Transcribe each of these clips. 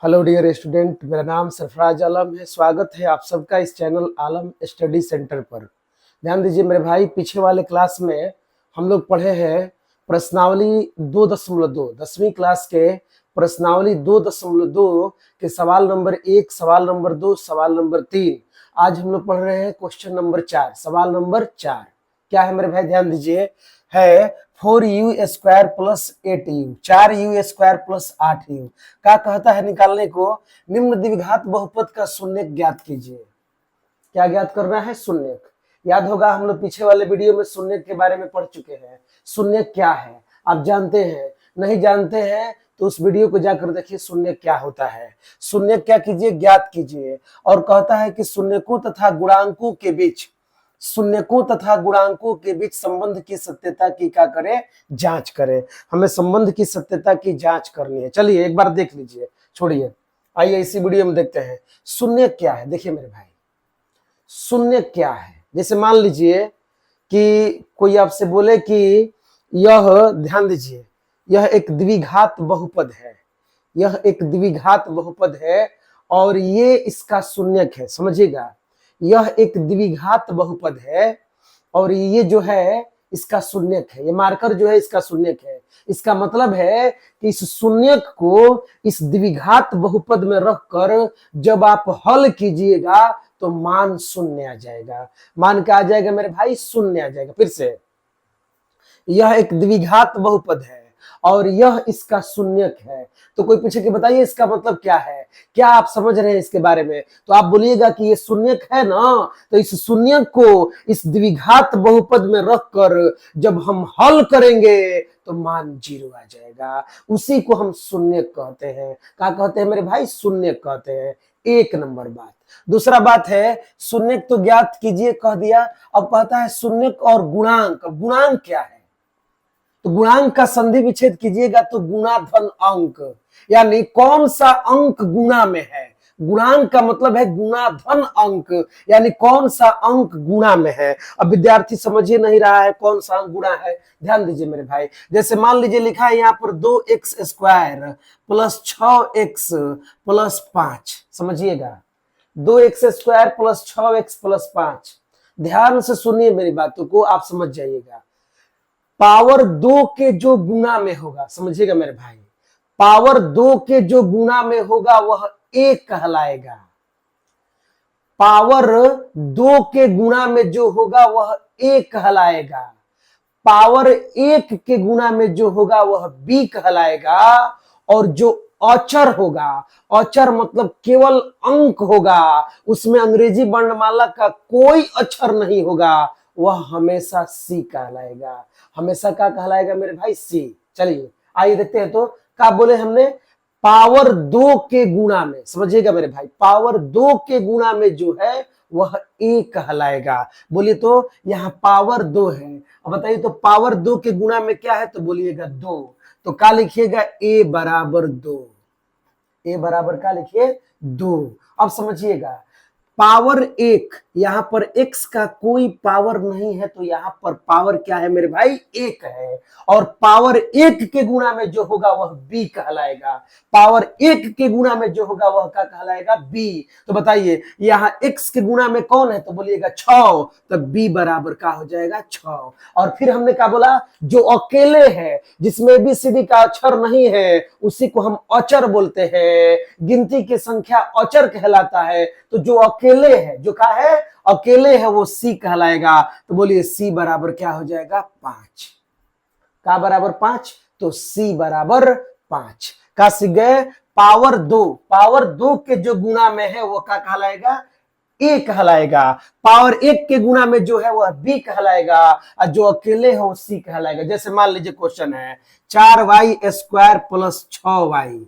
Hello dear student, मेरा नाम सरफराज आलम है। स्वागत है आप सबका इस चैनल आलम स्टडी सेंटर पर। ध्यान दीजिए मेरे भाई, पीछे वाले क्लास में हम लोग पढ़े हैं प्रश्नावली 2.2 10वीं क्लास के प्रश्नावली 2.2 के सवाल नंबर 1, सवाल नंबर 2, सवाल नंबर 3। आज हम लोग पढ़ रहे हैं क्वेश्चन नंबर 4, सवाल नंबर 4। क्या है मेरे भाई, ध्यान दीजिए, है 4u² plus 8u, 4u² plus 8u का कहता है निकालने को निम्न द्विघात बहुपद का शून्यक ज्ञात कीजिए। क्या ज्ञात करना है? शून्यक। याद होगा हम लोग पीछे वाले वीडियो में शून्यक के बारे में पढ़ चुके हैं। शून्यक क्या है आप जानते हैं? नहीं जानते हैं तो उस वीडियो को जाकर देखिए शून्यक क्या होता है। शून्यक क्या कीजिए? ज्ञात कीजिए। और कहता है कि शून्यकों तथा गुणांकों के बीच संबंध की सत्यता की क्या करें? जांच करें। हमें संबंध की सत्यता की जांच करनी है। चलिए एक बार देख लीजिए, छोड़िए, आइए इसी वीडियो में देखते हैं शून्यक क्या है। देखिए मेरे भाई, शून्यक क्या है? जैसे मान लीजिए कि कोई आपसे बोले कि यह, ध्यान दीजिए, यह एक द्विघात बहुपद है, यह एक द्विघात बहुपद है और ये इसका शून्यक है। समझिएगा, यह एक द्विघात बहुपद है और ये जो है इसका शून्यक है। ये मार्कर जो है इसका शून्यक है। इसका मतलब है कि इस शून्यक को इस द्विघात बहुपद में रखकर जब आप हल कीजिएगा तो मान शून्य आ जाएगा। मान क्या आ जाएगा मेरे भाई? शून्य आ जाएगा। फिर से, यह एक द्विघात बहुपद है और यह इसका शून्यक है। तो कोई पूछे कि बताइए इसका मतलब क्या है, क्या आप समझ रहे हैं इसके बारे में? तो आप बोलिएगा कि ये शून्यक है ना, तो इस शून्यक को इस द्विघात बहुपद में रखकर जब हम हल करेंगे तो मान 0 आ जाएगा। उसी को हम शून्यक कहते हैं। क्या कहते हैं मेरे भाई? शून्यक कहते हैं। एक नंबर बात। दूसरा बात है, शून्यक तो ज्ञात कीजिए कह दिया, अब कहता है शून्यक और गुणांक। गुणांक क्या है? तो गुणांक का संधि विच्छेद कीजिएगा तो गुणा धन अंक, यानी कौन सा अंक गुणा में है। गुणांक का मतलब है गुणा धन अंक, यानी कौन सा अंक गुणा में है। अब विद्यार्थी समझ ही नहीं रहा है कौन सा अंक गुणा है। ध्यान दीजिए मेरे भाई, जैसे मान लीजिए लिखा है यहाँ पर 2x² प्लस 6x प्लस 5। समझिएगा, 2x² प्लस 6x प्लस 5। ध्यान से सुनिए मेरी बातों को, आप समझ जाइएगा। पावर 2 के जो गुणा में होगा, समझिएगा मेरे भाई, पावर 2 के जो गुणा में होगा वह 1 कहलाएगा। पावर 2 के गुणा में जो होगा वह 1 कहलाएगा। पावर 1 के गुणा में जो होगा वह b कहलाएगा। और जो अचर होगा, अचर मतलब केवल अंक होगा, उसमें अंग्रेजी वर्णमाला का कोई अक्षर नहीं होगा, वह हमेशा सी कहलाएगा। हमेशा क्या कहलाएगा मेरे भाई? सी। चलिए आइए देखते हैं। तो क्या बोले हमने? पावर 2 के गुणा में, समझिएगा मेरे भाई, पावर 2 के गुणा में जो है वह ए कहलाएगा। बोलिए तो यहाँ पावर 2 है, अब बताइए तो पावर 2 के गुणा में क्या है? तो बोलिएगा 2। तो क्या लिखिएगा? ए बराबर 2। ए बराबर क्या लिखिए? 2। अब समझिएगा, पावर 1, यहां पर x का कोई पावर नहीं है तो यहां पर पावर क्या है मेरे भाई? 1 है। और पावर 1 के गुणा में जो होगा वह b कहलाएगा। पावर 1 के गुणा में जो होगा वह क्या कहलाएगा? b। तो बताइए यहां x के गुणा में कौन है? तो बोलिएगा 6। तो b बराबर क्या हो जाएगा? 6। और फिर हमने क्या बोला? जो अकेले है, जिसमें ABCD का अक्षर नहीं है, उसी को हम अचर बोलते हैं। गिनती की संख्या अचर कहलाता है। तो जो अकेले है, जो क्या है? अकेले है, वो सी कहलाएगा। तो बोलिए सी बराबर क्या हो जाएगा? 5। का बराबर 5? तो सी बराबर 5। का सीख गए? पावर 2, पावर 2 के जो गुणा में है वो क्या कहलाएगा? ए कहलाएगा। पावर 1 के गुणा में जो है वह बी कहलाएगा और जो अकेले है वो सी कहलाएगा। जैसे मान लीजिए क्वेश्चन है 4y² प्लस 6y,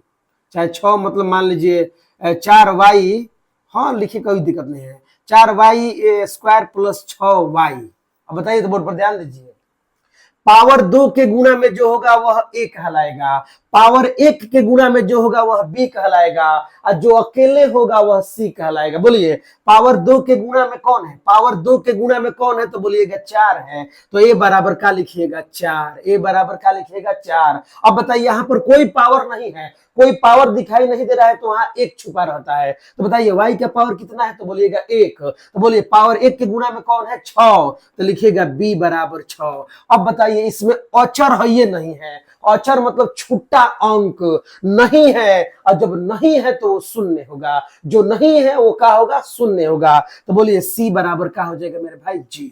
चाहे 6 मतलब मान लीजिए 4y, हाँ लिखिए कोई दिक्कत नहीं है, 4y² प्लस 6y। अब बताइए तो बोर्ड पर ध्यान दीजिए। पावर 2 के गुणा में जो होगा वह a कहलाएगा, पावर 1 के गुणा में जो होगा वह b कहलाएगा, और जो अकेले होगा वह c कहलाएगा। बोलिए पावर 2 के गुणा में कौन है, पावर 2 के गुणा में कौन है, तो बोलिएगा 4 है। तो a बराबर का लिखिएगा 4, a बराबर का लिखिएगा 4। अब बताइए यहाँ पर कोई पावर नहीं है, कोई पावर दिखाई नहीं दे रहा है, तो वहां एक छुपा रहता है। तो बताइए y का पावर कितना है, तो बोलिएगा 1। तो बोलिए पावर 1 के गुणा में कौन है, 6, तो लिखिएगा b बराबर 6। अब बताइए इसमें अचर है ये नहीं है, अचर मतलब छुट्टा अंक नहीं है, और जब नहीं है तो वो शून्य होगा, जो नहीं है वो क्या होगा, शून्य होगा। तो बोलिए c बराबर क्या हो जाएगा मेरे भाई, 0।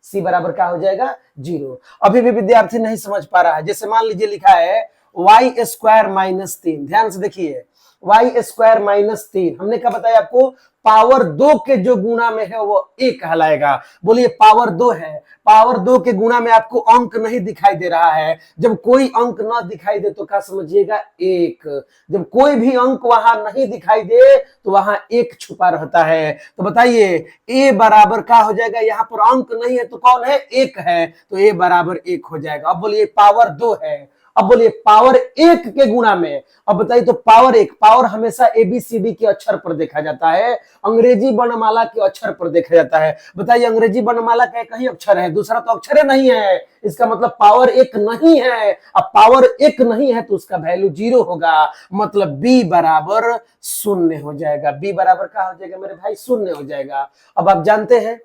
c बराबर क्या हो जाएगा, 0। अभी भी विद्यार्थी नहीं समझ पा रहा है, जैसे मान लीजिए लिखा है y स्क्वायर माइनस 3, ध्यान से देखिए y स्क्वायर माइनस 3, हमने क्या बताया आपको, पावर 2 के जो गुणा में है वो 1 कहलाएगा। बोलिए पावर 2 है, पावर 2 के गुणा में आपको अंक नहीं दिखाई दे रहा है, जब कोई अंक ना दिखाई दे तो क्या समझिएगा, 1। जब कोई भी अंक वहां नहीं दिखाई दे तो वहां 1 छुपा रहता है। तो बताइए a बराबर क्या हो जाएगा, यहाँ पर अंक नहीं है तो कौन है, 1 है, तो a बराबर 1 हो जाएगा। अब बोलिए पावर 2 है, अब बोलिए पावर 1 के गुणा में, अब बताइए तो पावर 1, पावर हमेशा ABCD के अक्षर पर देखा जाता है, अंग्रेजी वर्णमाला के अक्षर पर देखा जाता है। बताइए अंग्रेजी वर्णमाला का एक ही अक्षर है, दूसरा तो अक्षर नहीं है, इसका मतलब पावर 1 नहीं है। अब पावर 1 नहीं है तो उसका वैल्यू 0 होगा, मतलब b बराबर 0 हो जाएगा। b बराबर क्या हो जाएगा मेरे भाई, 0 हो जाएगा। अब आप जानते हैं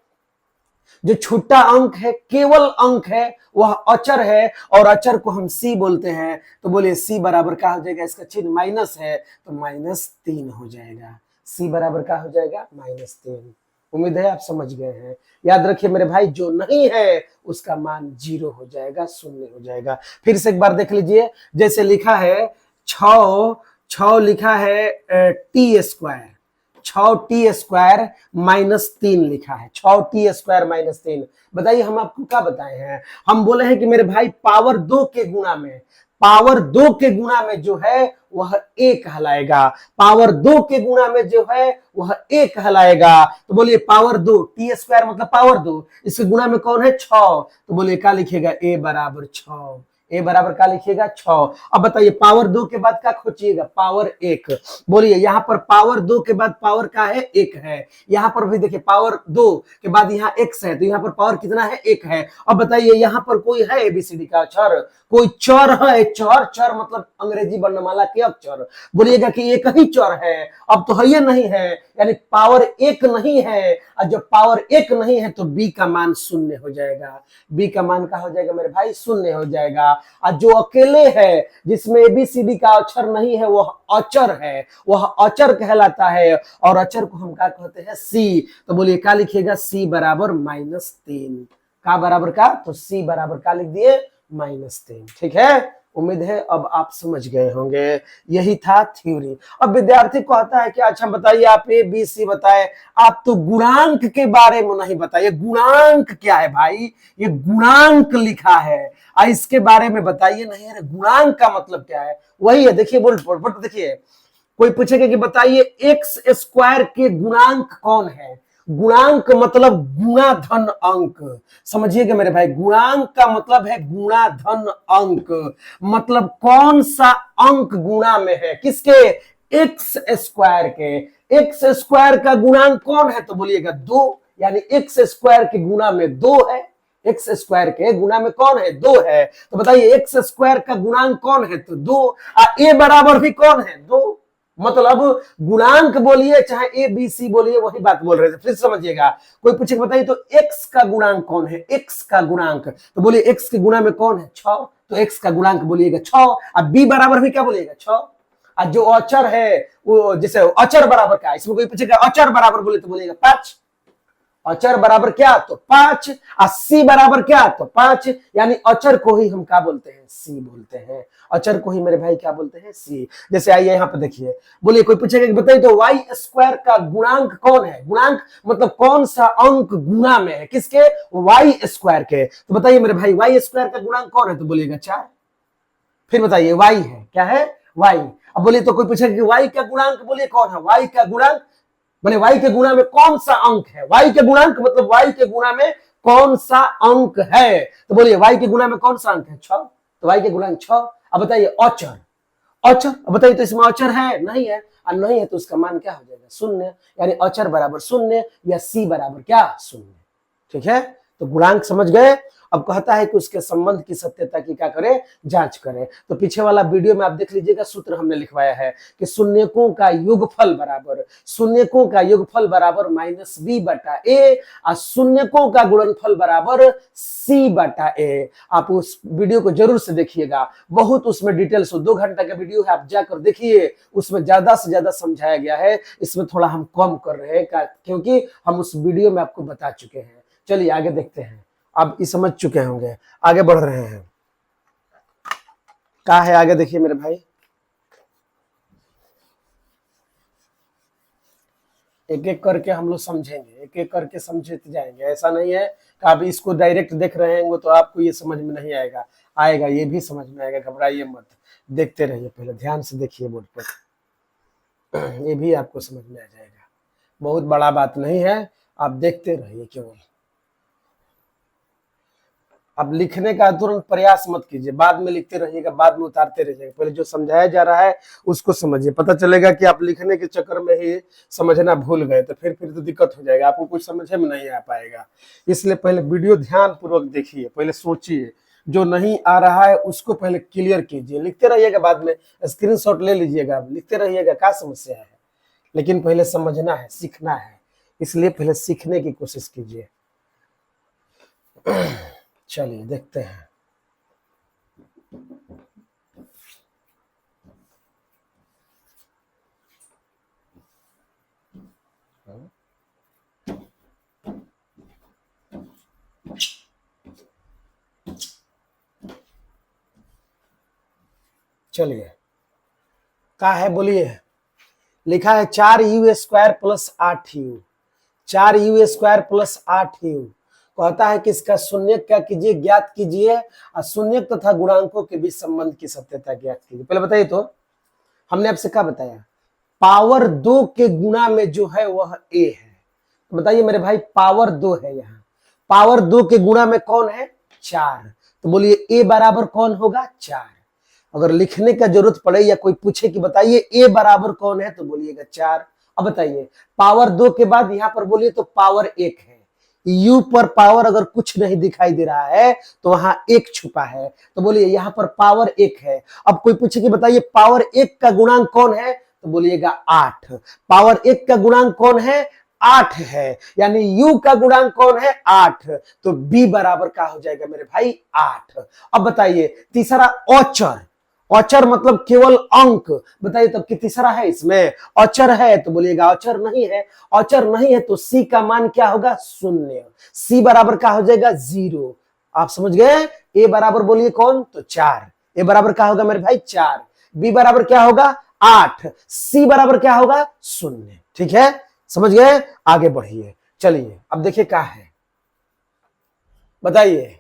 जो छुट्टा अंक है, केवल अंक है, वह अचर है, और अचर को हम c बोलते हैं। तो बोलिए c बराबर क्या हो जाएगा, इसका चिन्ह माइनस है तो -3 हो जाएगा। c बराबर क्या हो जाएगा, -3। उम्मीद है आप समझ गए हैं। याद रखिए मेरे भाई, जो नहीं है उसका मान 0 हो जाएगा, 0 हो जाएगा। फिर से एक बार देख लीजिए, जैसे लिखा है 6 लिखा है टी स्क्वायर, 6t स्क्वायर -3 लिखा है, 6t स्क्वायर -3। बताइए हम आपको क्या बताए हैं, हम बोले हैं कि मेरे भाई पावर 2 के गुणा में, पावर 2 के गुणा में जो है वह 1 कहलाएगा, पावर 2 के गुणा में जो है वह 1 कहलाएगा। तो बोलिए पावर 2, टी स्क्वायर मतलब पावर 2, इसके गुणा में कौन है, 6। तो बोलिए क्या लिखिएगा, a बराबर 6, a बराबर क्या लिखिएगा, 6। अब बताइए पावर 2 के बाद क्या खोजिएगा, पावर 1। बोलिए यहाँ पर पावर 2 के बाद पावर क्या है, 1 है। यहाँ पर भी देखिए पावर 2 के बाद यहाँ x है, तो यहाँ पर पावर कितना है, 1 है। अब बताइए यहाँ पर कोई है ABCD का अक्षर, कोई चर है, चर, चर मतलब अंग्रेजी वर्णमाला के अक्षर। बोलिएगा कि एक ही चर है, अब तो है ये नहीं है, यानी पावर 1 नहीं है, और जब पावर 1 नहीं है तो b का मान 0 हो जाएगा। b का मान क्या हो जाएगा मेरे भाई, 0 हो जाएगा। और जो अकेले है, जिसमें ABCD का अक्षर नहीं है, वह अचर है, वह अचर कहलाता है, और अचर को हम क्या कहते हैं, c। तो बोलिए क्या लिखिएगा, c बराबर -3। का बराबर का, तो c बराबर का लिख दिए -3। ठीक है, उम्मीद है अब आप समझ गए होंगे। यही था थ्योरी। अब विद्यार्थी को आता है कि अच्छा बताइए आप ABC बताए, आप तो गुणांक के बारे में नहीं बताइए। गुणांक क्या है भाई, ये गुणांक लिखा है, इसके बारे में बताइए। नहीं है, गुणांक का मतलब क्या है, वही है। देखिए बोल देखिए, कोई पूछेगा कि बताइए एक्स स्क्वायर के गुणांक कौन है। गुणांक मतलब गुणा धन अंक, समझिएगा मेरे भाई। गुणांक का मतलब है गुणा धन अंक, मतलब कौन सा अंक गुणा में है, किसके, एक्स स्क्वायर के। एक्स स्क्वायर का गुणांक कौन है, तो बोलिएगा 2, यानी एक्स स्क्वायर के गुणा में 2 है। एक्स स्क्वायर के गुणा में कौन है, 2 है। तो बताइए एक्स स्क्वायर का गुणांक कौन है, तो 2। ए बराबर भी कौन है, 2। मतलब गुणांक बोलिए चाहे ABC बोलिए, वही बात बोल रहे थे। फिर समझिएगा, कोई पूछे बताइए तो x का गुणांक कौन है, x का गुणांक, तो बोलिए x के गुणा में कौन है, 6, तो x का गुणांक बोलिएगा 6। अब b बराबर भी क्या बोलिएगा, 6। और जो अचर है वो, जैसे अचर बराबर क्या, इसमें कोई पूछेगा अचर बराबर बोले तो बोलिएगा 5। अचर बराबर क्या, तो 5। और c बराबर क्या, तो 5। यानी अचर को ही हम क्या बोलते हैं, c बोलते हैं। अचर को ही मेरे भाई क्या बोलते हैं, c। जैसे आइए यहाँ पे देखिए, बोलिए कोई पूछेगा कि बताइए तो y स्क्वायर का गुणांक कौन है। गुणांक मतलब कौन सा अंक गुणा में है, किसके, y स्क्वायर के। तो बताइए मेरे भाई y स्क्वायर का गुणांक कौन है, तो बोलिएगा 4। फिर बताइए y है, क्या है, y। अब बोलिए तो कोई पूछेगा कि y का गुणांक बोलिए कौन है, y का गुणांक बोले y के गुणा में कौन सा अंक है। y के गुणांक मतलब y के गुणा में कौन सा अंक है? तो बोलिए y के गुणा में कौन सा अंक है? 6, तो y के गुणांक 6। अब बताइए अचर, अचर, अब बताइए तो इसमें अचर है? नहीं है, और नहीं है तो उसका मान क्या हो जाएगा? शून्य, यानी अचर बराबर शून्य या c बराबर क्या? शून्य। ठीक है, तो गुणांक समझ गए। अब कहता है कि उसके संबंध की सत्यता की क्या करें? जांच करें। तो पीछे वाला वीडियो में आप देख लीजिएगा, सूत्र हमने लिखवाया है कि शून्यकों का योगफल बराबर, शून्यकों का योगफल बराबर -b बटा a और शून्यकों का गुणनफल बराबर c बटा a। आप उस वीडियो को जरूर से देखिएगा, बहुत उसमें डिटेल्स, 2 घंटा का वीडियो है, आप जाकर देखिए, उसमें ज्यादा से ज्यादा समझाया गया है। इसमें थोड़ा हम कम कर रहे हैं क्योंकि हम उस वीडियो में आपको बता चुके हैं। चलिए आगे देखते हैं, आप ये समझ चुके होंगे, आगे बढ़ रहे हैं। क्या है आगे? देखिए मेरे भाई, एक एक करके हम लोग समझेंगे, एक एक करके समझते जाएंगे। ऐसा नहीं है कि आप इसको डायरेक्ट देख रहे हैं तो आपको ये समझ में नहीं आएगा, आएगा, ये भी समझ में आएगा, घबराइए मत, देखते रहिए, पहले ध्यान से देखिए बोर्ड पर, ये भी आपको समझ में आ जाएगा। बहुत बड़ा बात नहीं है, आप देखते रहिए केवल। अब लिखने का तुरंत प्रयास मत कीजिए, बाद में लिखते रहिएगा, बाद में उतारते रहिएगा। पहले जो समझाया जा रहा है उसको समझिए, पता चलेगा कि आप लिखने के चक्कर में ही समझना भूल गए तो फिर तो दिक्कत हो जाएगा, आपको कुछ समझ में नहीं आ पाएगा। इसलिए पहले वीडियो ध्यान पूर्वक देखिए, पहले सोचिए, जो नहीं आ रहा है उसको पहले क्लियर कीजिए, लिखते रहिएगा, बाद में स्क्रीनशॉट ले लीजिएगा, लिखते रहिएगा, क्या समस्या है। लेकिन पहले समझना है, सीखना है, इसलिए पहले सीखने की कोशिश कीजिए। चलिए देखते हैं। चलिए क्या है बोलिए? लिखा है 4u² plus 8u, 4u² plus 8u। कहता है कि इसका शून्य क्या कीजिए? ज्ञात कीजिए, और शून्य तथा गुणांकों के बीच संबंध की सत्यता ज्ञात कीजिए। पहले बताइए तो, हमने आपसे क्या बताया? पावर 2 के गुणा में जो है वह a है। तो बताइए मेरे भाई, पावर 2 है, यहाँ पावर 2 के गुणा में कौन है? 4। तो बोलिए a बराबर कौन होगा? 4। अगर लिखने का जरूरत पड़े या कोई पूछे कि बताइए a बराबर कौन है, तो बोलिएगा 4। अब बताइए, पावर 2 के बाद यहां पर बोलिए तो पावर 1 है, u पर पावर अगर कुछ नहीं दिखाई दे रहा है तो वहां 1 छुपा है, तो बोलिए यहां पर पावर 1 है। अब कोई पूछे कि बताइए पावर 1 का गुणांक कौन है, तो बोलिएगा 8। पावर 1 का गुणांक कौन है? 8 है, यानी u का गुणांक कौन है? 8। तो b बराबर क्या हो जाएगा मेरे भाई? 8। अब बताइए तीसरा अचर, अचर मतलब केवल अंक, बताइए तब कि तीसरा है इसमें अचर है, तो बोलिएगा अचर नहीं है। अचर नहीं है तो c का मान क्या होगा? 0। c बराबर क्या हो जाएगा? 0। आप समझ गए? a बराबर बोलिए कौन? तो 4। a बराबर क्या होगा मेरे भाई? 4। b बराबर क्या होगा? 8। c बराबर क्या होगा? 0। ठीक है, समझ गए? आगे बढ़िए। चलिए अब देखिए क्या है, बताइए।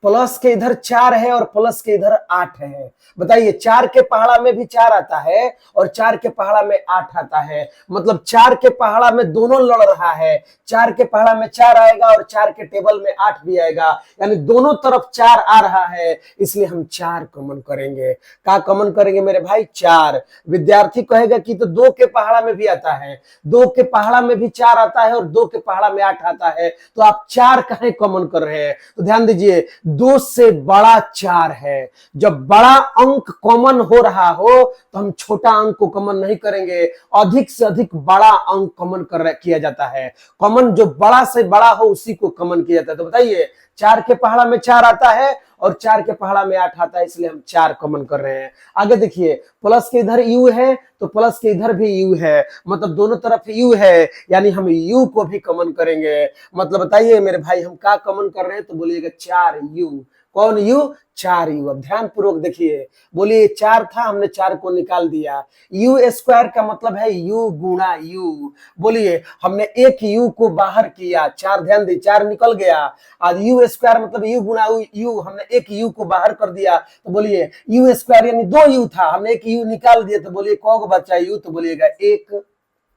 प्लस के इधर 4 है और प्लस के इधर 8 है। बताइए 4 के पहाड़ा में भी 4 आता है और 4 के पहाड़ा में 8 आता है, मतलब 4 के पहाड़ा में दोनों लड़ रहा है। 4 के पहाड़ा में 4 आएगा और 4 के टेबल में 8 भी आएगा, यानी दोनों तरफ 4 आ रहा है, इसलिए हम 4 कॉमन करेंगे। क्या कॉमन करेंगे मेरे भाई? 4। विद्यार्थी कहेगा कि तो 2 के पहाड़ा में भी आता है, 2 के पहाड़ा में भी 4 आता है और 2 के पहाड़ा में 8 आता है, तो आप 4 कहें कॉमन कर रहे हैं? तो ध्यान दीजिए, 2 से बड़ा 4 है। जब बड़ा अंक कॉमन हो रहा हो तो हम छोटा अंक को कॉमन नहीं करेंगे, अधिक से अधिक बड़ा अंक कॉमन किया जाता है। कॉमन जो बड़ा से बड़ा हो उसी को कॉमन किया जाता है। तो बताइए 4 के पहाड़ा में 4 आता है और 4 के पहाड़ा में 8 आता है, इसलिए हम 4 कॉमन कर रहे हैं। आगे देखिए, प्लस के इधर u है तो प्लस के इधर भी u है, मतलब दोनों तरफ u है, यानी हम u को भी कॉमन करेंगे। मतलब बताइए मेरे भाई हम क्या कॉमन कर रहे हैं? तो बोलिएगा 4u। कौन u? 4u। अब ध्यान पूर्वक देखिए, बोलिए 4 था, हमने 4 को निकाल दिया। u² का मतलब है u गुणा u। बोलिए हमने एक u को बाहर किया, 4, ध्यान दी 4 निकल गया, आज u² मतलब u गुणा u, हमने एक u को बाहर कर दिया, तो बोलिए u² यानी 2 u था, हमने एक u निकाल दिया, तो बोलिए कौन बचा u? तो बोलिएगा 1,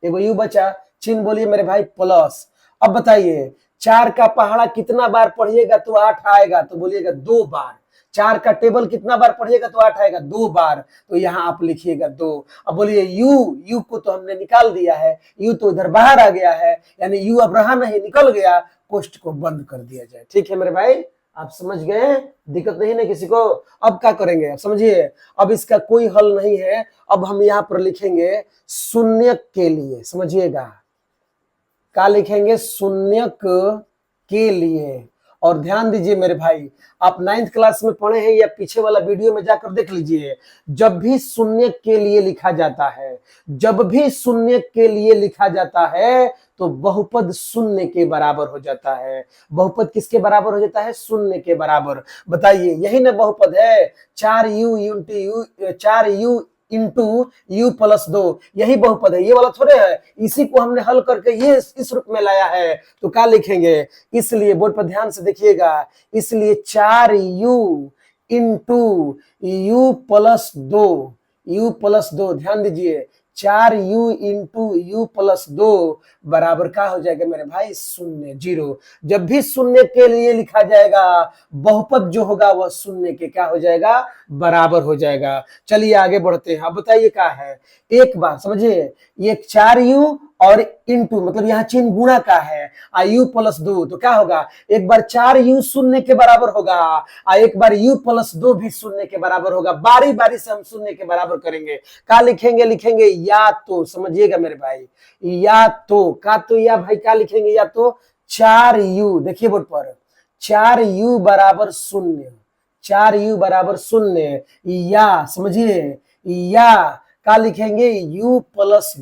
एगो u बचा। चिन्ह बोलिए मेरे भाई प्लस। अब बताइए 4 का पहाड़ा कितना बार पढ़िएगा तो 8 आएगा, तो बोलिएगा 2 बार। 4 का टेबल कितना बार पढ़िएगा तो 8 आएगा, 2 बार। तो यहाँ आप लिखिएगा 2। अब बोलिए यू को तो हमने निकाल दिया है, यू तो इधर बाहर आ गया है, यानी यू अब रहा नहीं, निकल गया, कोष्ट को बंद कर दिया जाए। ठीक है मेरे भाई, आप समझ गए, दिक्कत नहीं ना किसी को। अब क्या करेंगे आप समझिए, अब इसका कोई हल नहीं है। अब हम यहाँ पर लिखेंगे शून्यक के लिए, समझिएगा क्या लिखेंगे, शून्यक के लिए। और ध्यान दीजिए मेरे भाई, आप 9th क्लास में पढ़े हैं या पीछे वाला वीडियो में जाकर देख लीजिए, जब भी शून्यक के लिए लिखा जाता है, जब भी शून्यक के लिए लिखा जाता है तो बहुपद शून्य के बराबर हो जाता है। बहुपद किसके बराबर हो जाता है, शून्य के बराबर। बताइए यही ना बहुपद है, 4u इंटू यू प्लस 2, यही बहुपद है, ये वाला थोड़े है। इसी को हमने हल करके ये इस रूप में लाया है, तो क्या लिखेंगे, इसलिए बोर्ड पर ध्यान से देखिएगा, इसलिए 4u इंटू यू प्लस 2, ध्यान दीजिए, 4u इंटू यू प्लस 2 बराबर क्या हो जाएगा मेरे भाई, शून्य, 0। जब भी शून्य के लिए लिखा जाएगा, बहुपद जो होगा वह शून्य के क्या हो जाएगा, बराबर हो जाएगा। चलिए आगे बढ़ते हैं। अब बताइए क्या है, एक बार समझिए, ये 4u और इंटू मतलब यहाँ चिन्ह गुणा का है, u प्लस 2, तो क्या होगा, एक बार 4u शून्य के बराबर होगा, एक बार u प्लस 2 भी शून्य के बराबर होगा। बारी बारी से हम शून्य के बराबर करेंगे। क्या लिखेंगे या तो, समझिएगा मेरे भाई, या तो, का तो या भाई क्या लिखेंगे, या तो 4u, देखिए बोर्ड पर, 4u बराबर 0, 4u बराबर 0, या समझिए, या क्या लिखेंगे, u प्लस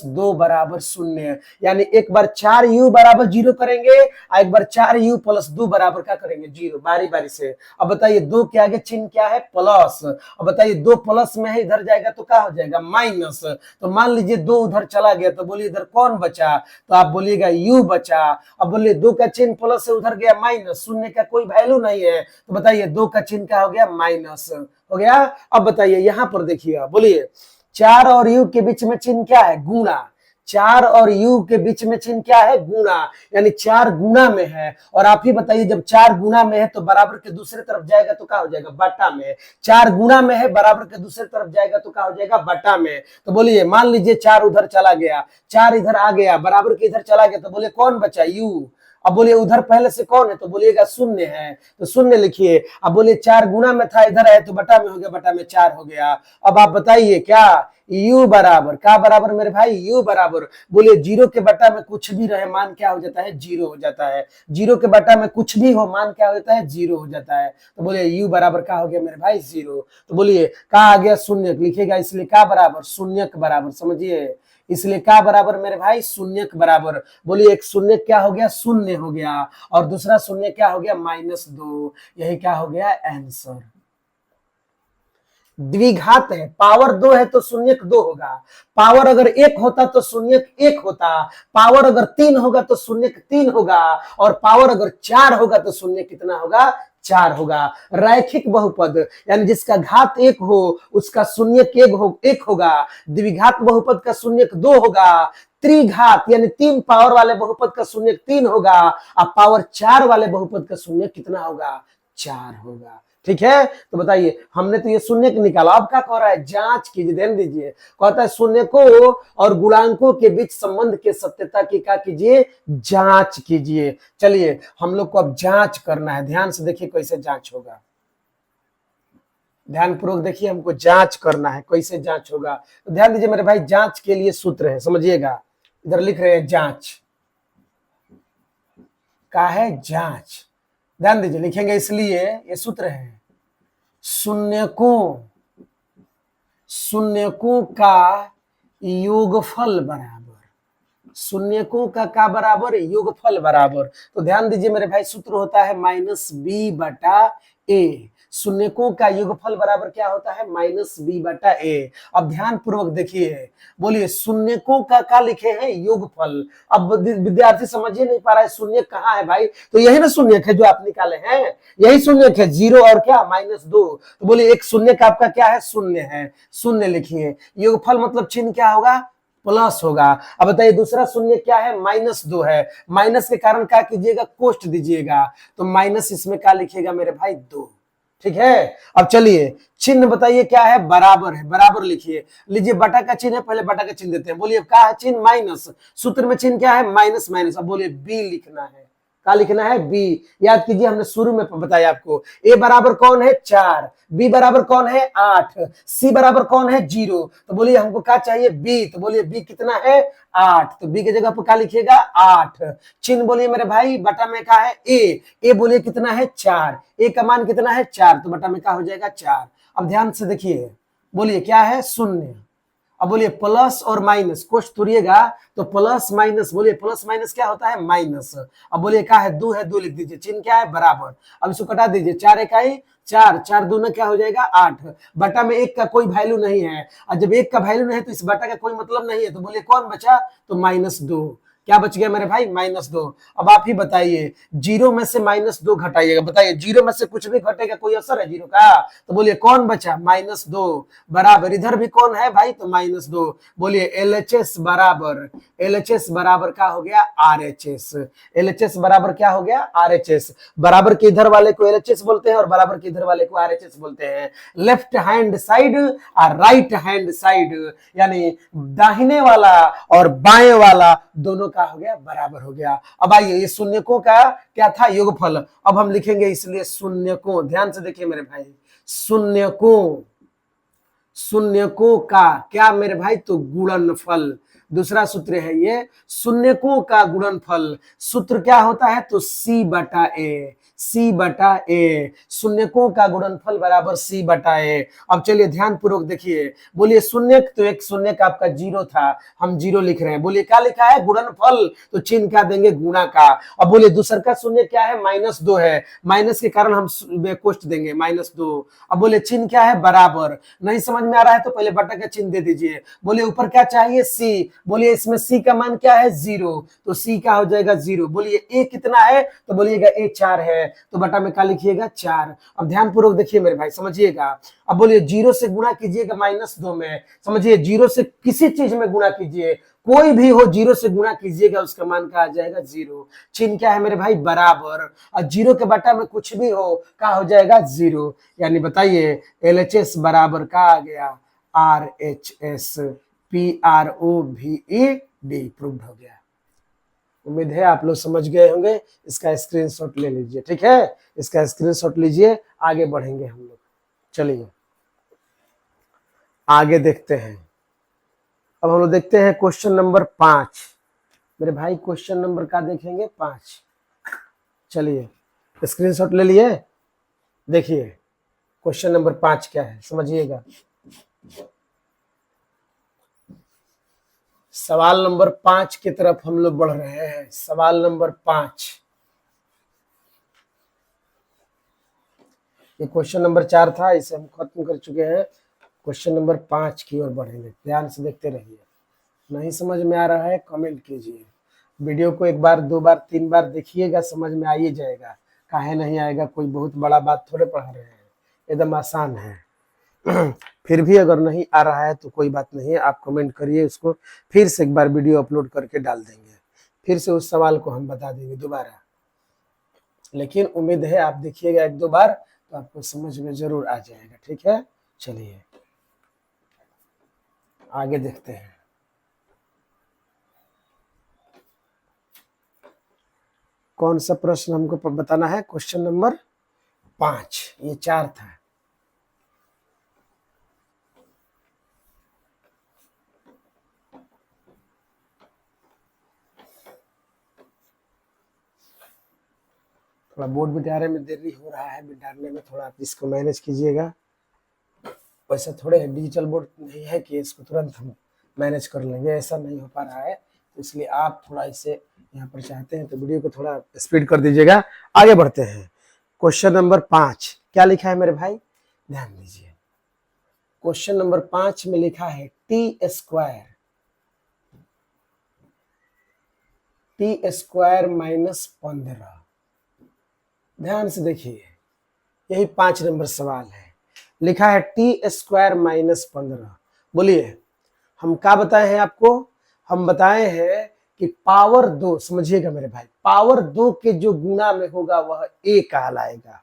2 बराबर 0, यानी एक बार 4u बराबर 0 करेंगे, एक बार 4u प्लस 2 बराबर क्या करेंगे, 0, बारी बारी से। अब बताइए 2 के आगे चिन्ह क्या है, प्लस। अब बताइए 2 प्लस में है, इधर जाएगा तो क्या हो जाएगा, माइनस। तो मान लीजिए 2 उधर चला गया, तो बोलिए इधर कौन बचा, तो आप बोलिएगा u बचा। अब बोलिए 2 का चिन्ह प्लस से उधर गया माइनस, शून्य का कोई वैल्यू नहीं है, तो बताइए 2 का चिन्ह क्या हो गया, माइनस हो गया। अब बताइए यहां पर देखिए, बोलिए 4 और u के बीच में चिन्ह क्या है, गुणा। 4 और u के बीच में चिन्ह क्या है, गुणा, यानी 4 गुणा में है। और आप ही बताइए, जब 4 गुणा में है तो बराबर के दूसरे तरफ जाएगा तो क्या हो जाएगा, बटा में। 4 गुणा में है, बराबर के दूसरे तरफ जाएगा तो क्या हो जाएगा, बटा में। तो बोलिए मान लीजिए 4 उधर चला गया, 4 इधर आ गया, बराबर के इधर चला गया, तो बोलिए कौन बचा, u। अब बोलिए उधर पहले से कौन है, तो बोलिएगा शून्य है, तो शून्य लिखिए। अब बोलिए 4 गुणा में था, इधर है तो बटा में हो गया, बटा में 4 हो गया। अब आप बताइए क्या, u बराबर क्या बराबर मेरे भाई, u बराबर, बोलिए 0 के बटा में कुछ भी रहे मान क्या हो जाता है, 0 हो जाता है। 0 के बटा में कुछ भी हो मान क्या हो जाता है, 0 हो जाता है। तो बोलिए u बराबर क्या हो गया मेरे भाई, 0। तो बोलिए क्या आ गया, शून्य लिखिएगा, इसलिए क्या बराबर, शून्य के बराबर, समझिए, इसलिए क्या बराबर मेरे भाई, शून्य के बराबर। बोलिए एक शून्य क्या हो गया, शून्य हो गया, और दूसरा शून्य क्या हो गया, -2। यही क्या हो गया, आंसर। द्विघात है, पावर 2 है तो शून्य 2 होगा। पावर अगर 1 होता तो शून्य 1 होता, पावर अगर 3 होगा तो शून्य 3 होगा, और पावर अगर 4 होगा तो शून्य कितना होगा, 4 होगा। रैखिक बहुपद यानी जिसका घात 1 हो उसका शून्य 1 होगा। द्विघात बहुपद का शून्य 2 होगा। त्रिघात यानी 3 पावर वाले बहुपद का शून्य 3 होगा, और पावर 4 वाले बहुपद का शून्य कितना होगा, 4 होगा। ठीक है, तो बताइए हमने तो ये शून्य निकाला, अब क्या कह रहा है, जांच कीजिए, ध्यान दीजिए, कहता है शून्य को और गुणांकों के बीच संबंध के सत्यता की क्या कीजिए, जांच कीजिए। चलिए हम लोग को अब जांच करना है, ध्यान से देखिए कैसे जांच होगा, ध्यान पूर्वक देखिए, हमको जांच करना है, कैसे जांच होगा। तो ध्यान दीजिए मेरे भाई, जांच के लिए सूत्र है, समझिएगा, इधर लिख रहे हैं जांच का है, जांच, ध्यान दीजिए, लिखेंगे, इसलिए ये सूत्र है, शून्यकों का योगफल बराबर, शून्यकों का क्या बराबर, योगफल बराबर। तो ध्यान दीजिए मेरे भाई, सूत्र होता है -b/a। शून्यकों का योगफल बराबर क्या होता है, -b/a। अब ध्यान पूर्वक देखिए, बोलिए शून्यकों का क्या लिखे हैं, योगफल। अब विद्यार्थी समझ ही नहीं पा रहा है शून्य कहाँ है भाई, तो यही ना शून्य है जो आप निकाले हैं, यही शून्य है, 0 और क्या, -2। तो बोलिए एक शून्य का आपका क्या है, शून्य है, शून्य लिखिए। योगफल मतलब चिन्ह क्या होगा, प्लस होगा। अब बताइए दूसरा शून्य क्या है, -2 है। माइनस के कारण क्या कीजिएगा, कोष्ट दीजिएगा, तो माइनस इसमें क्या लिखिएगा मेरे भाई, 2। ठीक है। अब चलिए चिन्ह बताइए क्या है, बराबर है, बराबर लिखिए। लीजिए बटा का चिन्ह है, पहले बटा का चिन्ह देते हैं। बोलिए क्या है चिन्ह, माइनस। सूत्र में चिन्ह क्या है, माइनस माइनस। अब बोलिए बी लिखना है, क्या लिखना है, बी। याद कीजिए हमने शुरू में बताया आपको, ए बराबर कौन है, 4, बी बराबर कौन है, 8, सी बराबर कौन है, 0। तो बोलिए हमको क्या चाहिए, बी। तो बोलिए बी कितना है, 8। तो बी की जगह पर क्या लिखिएगा, 8। चिन्ह बोलिए मेरे भाई, बटा में क्या है, ए बोलिए कितना है, 4। ए का मान कितना है, 4, तो बटा में क्या हो जाएगा, 4। अब ध्यान से देखिए, बोलिए क्या है, शून्य। अब बोलिए प्लस और माइनस, कोष्ट तोड़िएगा तो प्लस माइनस, बोलिए प्लस माइनस क्या होता है, माइनस। अब बोलिए क्या है, 2 है, 2 लिख दीजिए। चिन्ह क्या है, बराबर। अब इसको कटा दीजिए, 4 इकाई 4, 4 दूना क्या हो जाएगा, 8। बटा में 1 का कोई वैल्यू नहीं है, और जब 1 का वैल्यू नहीं है तो इस बटा का कोई मतलब नहीं है। तो बोलिए कौन बचा, तो -2। क्या बच गया मेरे भाई, -2। अब आप ही बताइए, 0 में से -2 घटाइएगा। बताइए 0 में से कुछ भी घटेगा, कोई असर है 0 का। तो बोलिए कौन बचा, -2 बराबर, इधर भी कौन है भाई, तो -2। बोलिए LHS बराबर, LHS बराबर क्या हो गया, RHS। LHS बराबर क्या हो गया, RHS। बराबर के इधर वाले को LHS बोलते हैं और बराबर के इधर वाले को RHS बोलते हैं। लेफ्ट हैंड साइड और राइट हैंड साइड, यानी दाहिने वाला और बाएं वाला दोनों का हो गया, बराबर हो गया। अब आइए ये शून्यकों का क्या था, योगफल। अब हम लिखेंगे इसलिए शून्यकों, ध्यान से देखिए मेरे भाई, शून्यकों, शून्यकों का क्या मेरे भाई, तो गुणनफल। दूसरा सूत्र है ये, शून्यकों का गुणनफल। सूत्र क्या होता है, तो C बटा ए, C बटा ए। शून्यकों का गुणनफल बराबर C बटा ए। अब चलिए ध्यान पूर्वक देखिए, बोलिए शून्य, तो एक शून्य का आपका 0 था, हम 0 लिख रहे हैं। बोलिए क्या लिखा है, गुणनफल, तो चिन्ह क्या देंगे, गुणा का। अब बोलिए दूसरा का शून्य क्या है, -2 है, माइनस के कारण हम कोष्ट देंगे, -2। अब बोले चिन्ह क्या है, बराबर। नहीं समझ में आ रहा है तो पहले बटा का चिन्ह दे दीजिए। बोले ऊपर क्या चाहिए, C। बोलिए इसमें C का मान क्या है, 0, तो C का हो जाएगा 0। बोलिए A कितना है, तो बोलिएगा A 4 है, तो बटा में क्या लिखिएगा, 4। अब ध्यान पूर्वक देखिए मेरे भाई, समझिएगा। अब बोलिए 0 से गुणा कीजिएगा -2 में, समझिए 0 से किसी चीज में गुणा कीजिए, कोई भी हो 0 से गुणा कीजिएगा, उसका मान क्या आ जाएगा, 0। चिन्ह क्या है मेरे भाई, बराबर, और 0 के बटा में कुछ भी हो क्या हो जाएगा, 0। यानी बताइए LHS बराबर का आ गया, RHS, PROVED, प्रूव्ड हो गया। उम्मीद है आप लोग समझ गए होंगे। इसका स्क्रीनशॉट ले लीजिए, ठीक है, इसका स्क्रीनशॉट लीजिए, आगे बढ़ेंगे हम लोग। चलिए आगे देखते हैं। अब हम लोग देखते हैं क्वेश्चन नंबर 5। मेरे भाई क्वेश्चन नंबर का देखेंगे 5। चलिए स्क्रीनशॉट ले लिए, देखिए क्वेश्चन नंबर 5 क्या है, समझिएगा। सवाल नंबर 5 की तरफ हम लोग बढ़ रहे हैं। सवाल नंबर 5, ये क्वेश्चन नंबर 4 था, इसे हम खत्म कर चुके हैं। क्वेश्चन नंबर 5 की ओर बढ़ेंगे, ध्यान से देखते रहिए। नहीं समझ में आ रहा है कमेंट कीजिए, वीडियो को 1 बार 2 बार 3 बार देखिएगा, समझ में आ ही जाएगा। काहे नहीं आएगा, कोई बहुत बड़ा बात थोड़े पढ़ा रहे हैं, एकदम आसान है। फिर भी अगर नहीं आ रहा है तो कोई बात नहीं है, आप कमेंट करिए, उसको फिर से 1 बार वीडियो अपलोड करके डाल देंगे, फिर से उस सवाल को हम बता देंगे दोबारा। लेकिन उम्मीद है आप देखिएगा 1-2 बार तो आपको समझ में जरूर आ जाएगा, ठीक है। चलिए आगे देखते हैं। कौन सा प्रश्न हमको बताना है, क्वेश्चन नंबर 5, ये 4 था। थोड़ा बोर्ड बिठाने में देरी हो रहा है, बिठाने में थोड़ा आप इसको मैनेज कीजिएगा। वैसे थोड़े डिजिटल बोर्ड नहीं है कि इसको तुरंत हम मैनेज कर लेंगे, ऐसा नहीं हो पा रहा है, तो इसलिए आप थोड़ा इसे यहाँ पर चाहते हैं तो वीडियो को थोड़ा स्पीड कर दीजिएगा। आगे बढ़ते हैं। क्वेश्चन नंबर 5 क्या लिखा है मेरे भाई, ध्यान दीजिए। क्वेश्चन नंबर 5 में लिखा है t² -15। ध्यान से देखिए, यही 5 नंबर सवाल है। लिखा है t² -15। बोलिए हम क्या बताए हैं आपको, हम बताए हैं कि पावर 2, समझिएगा मेरे भाई, पावर 2 के जो गुणा में होगा वह ए कहलाएगा।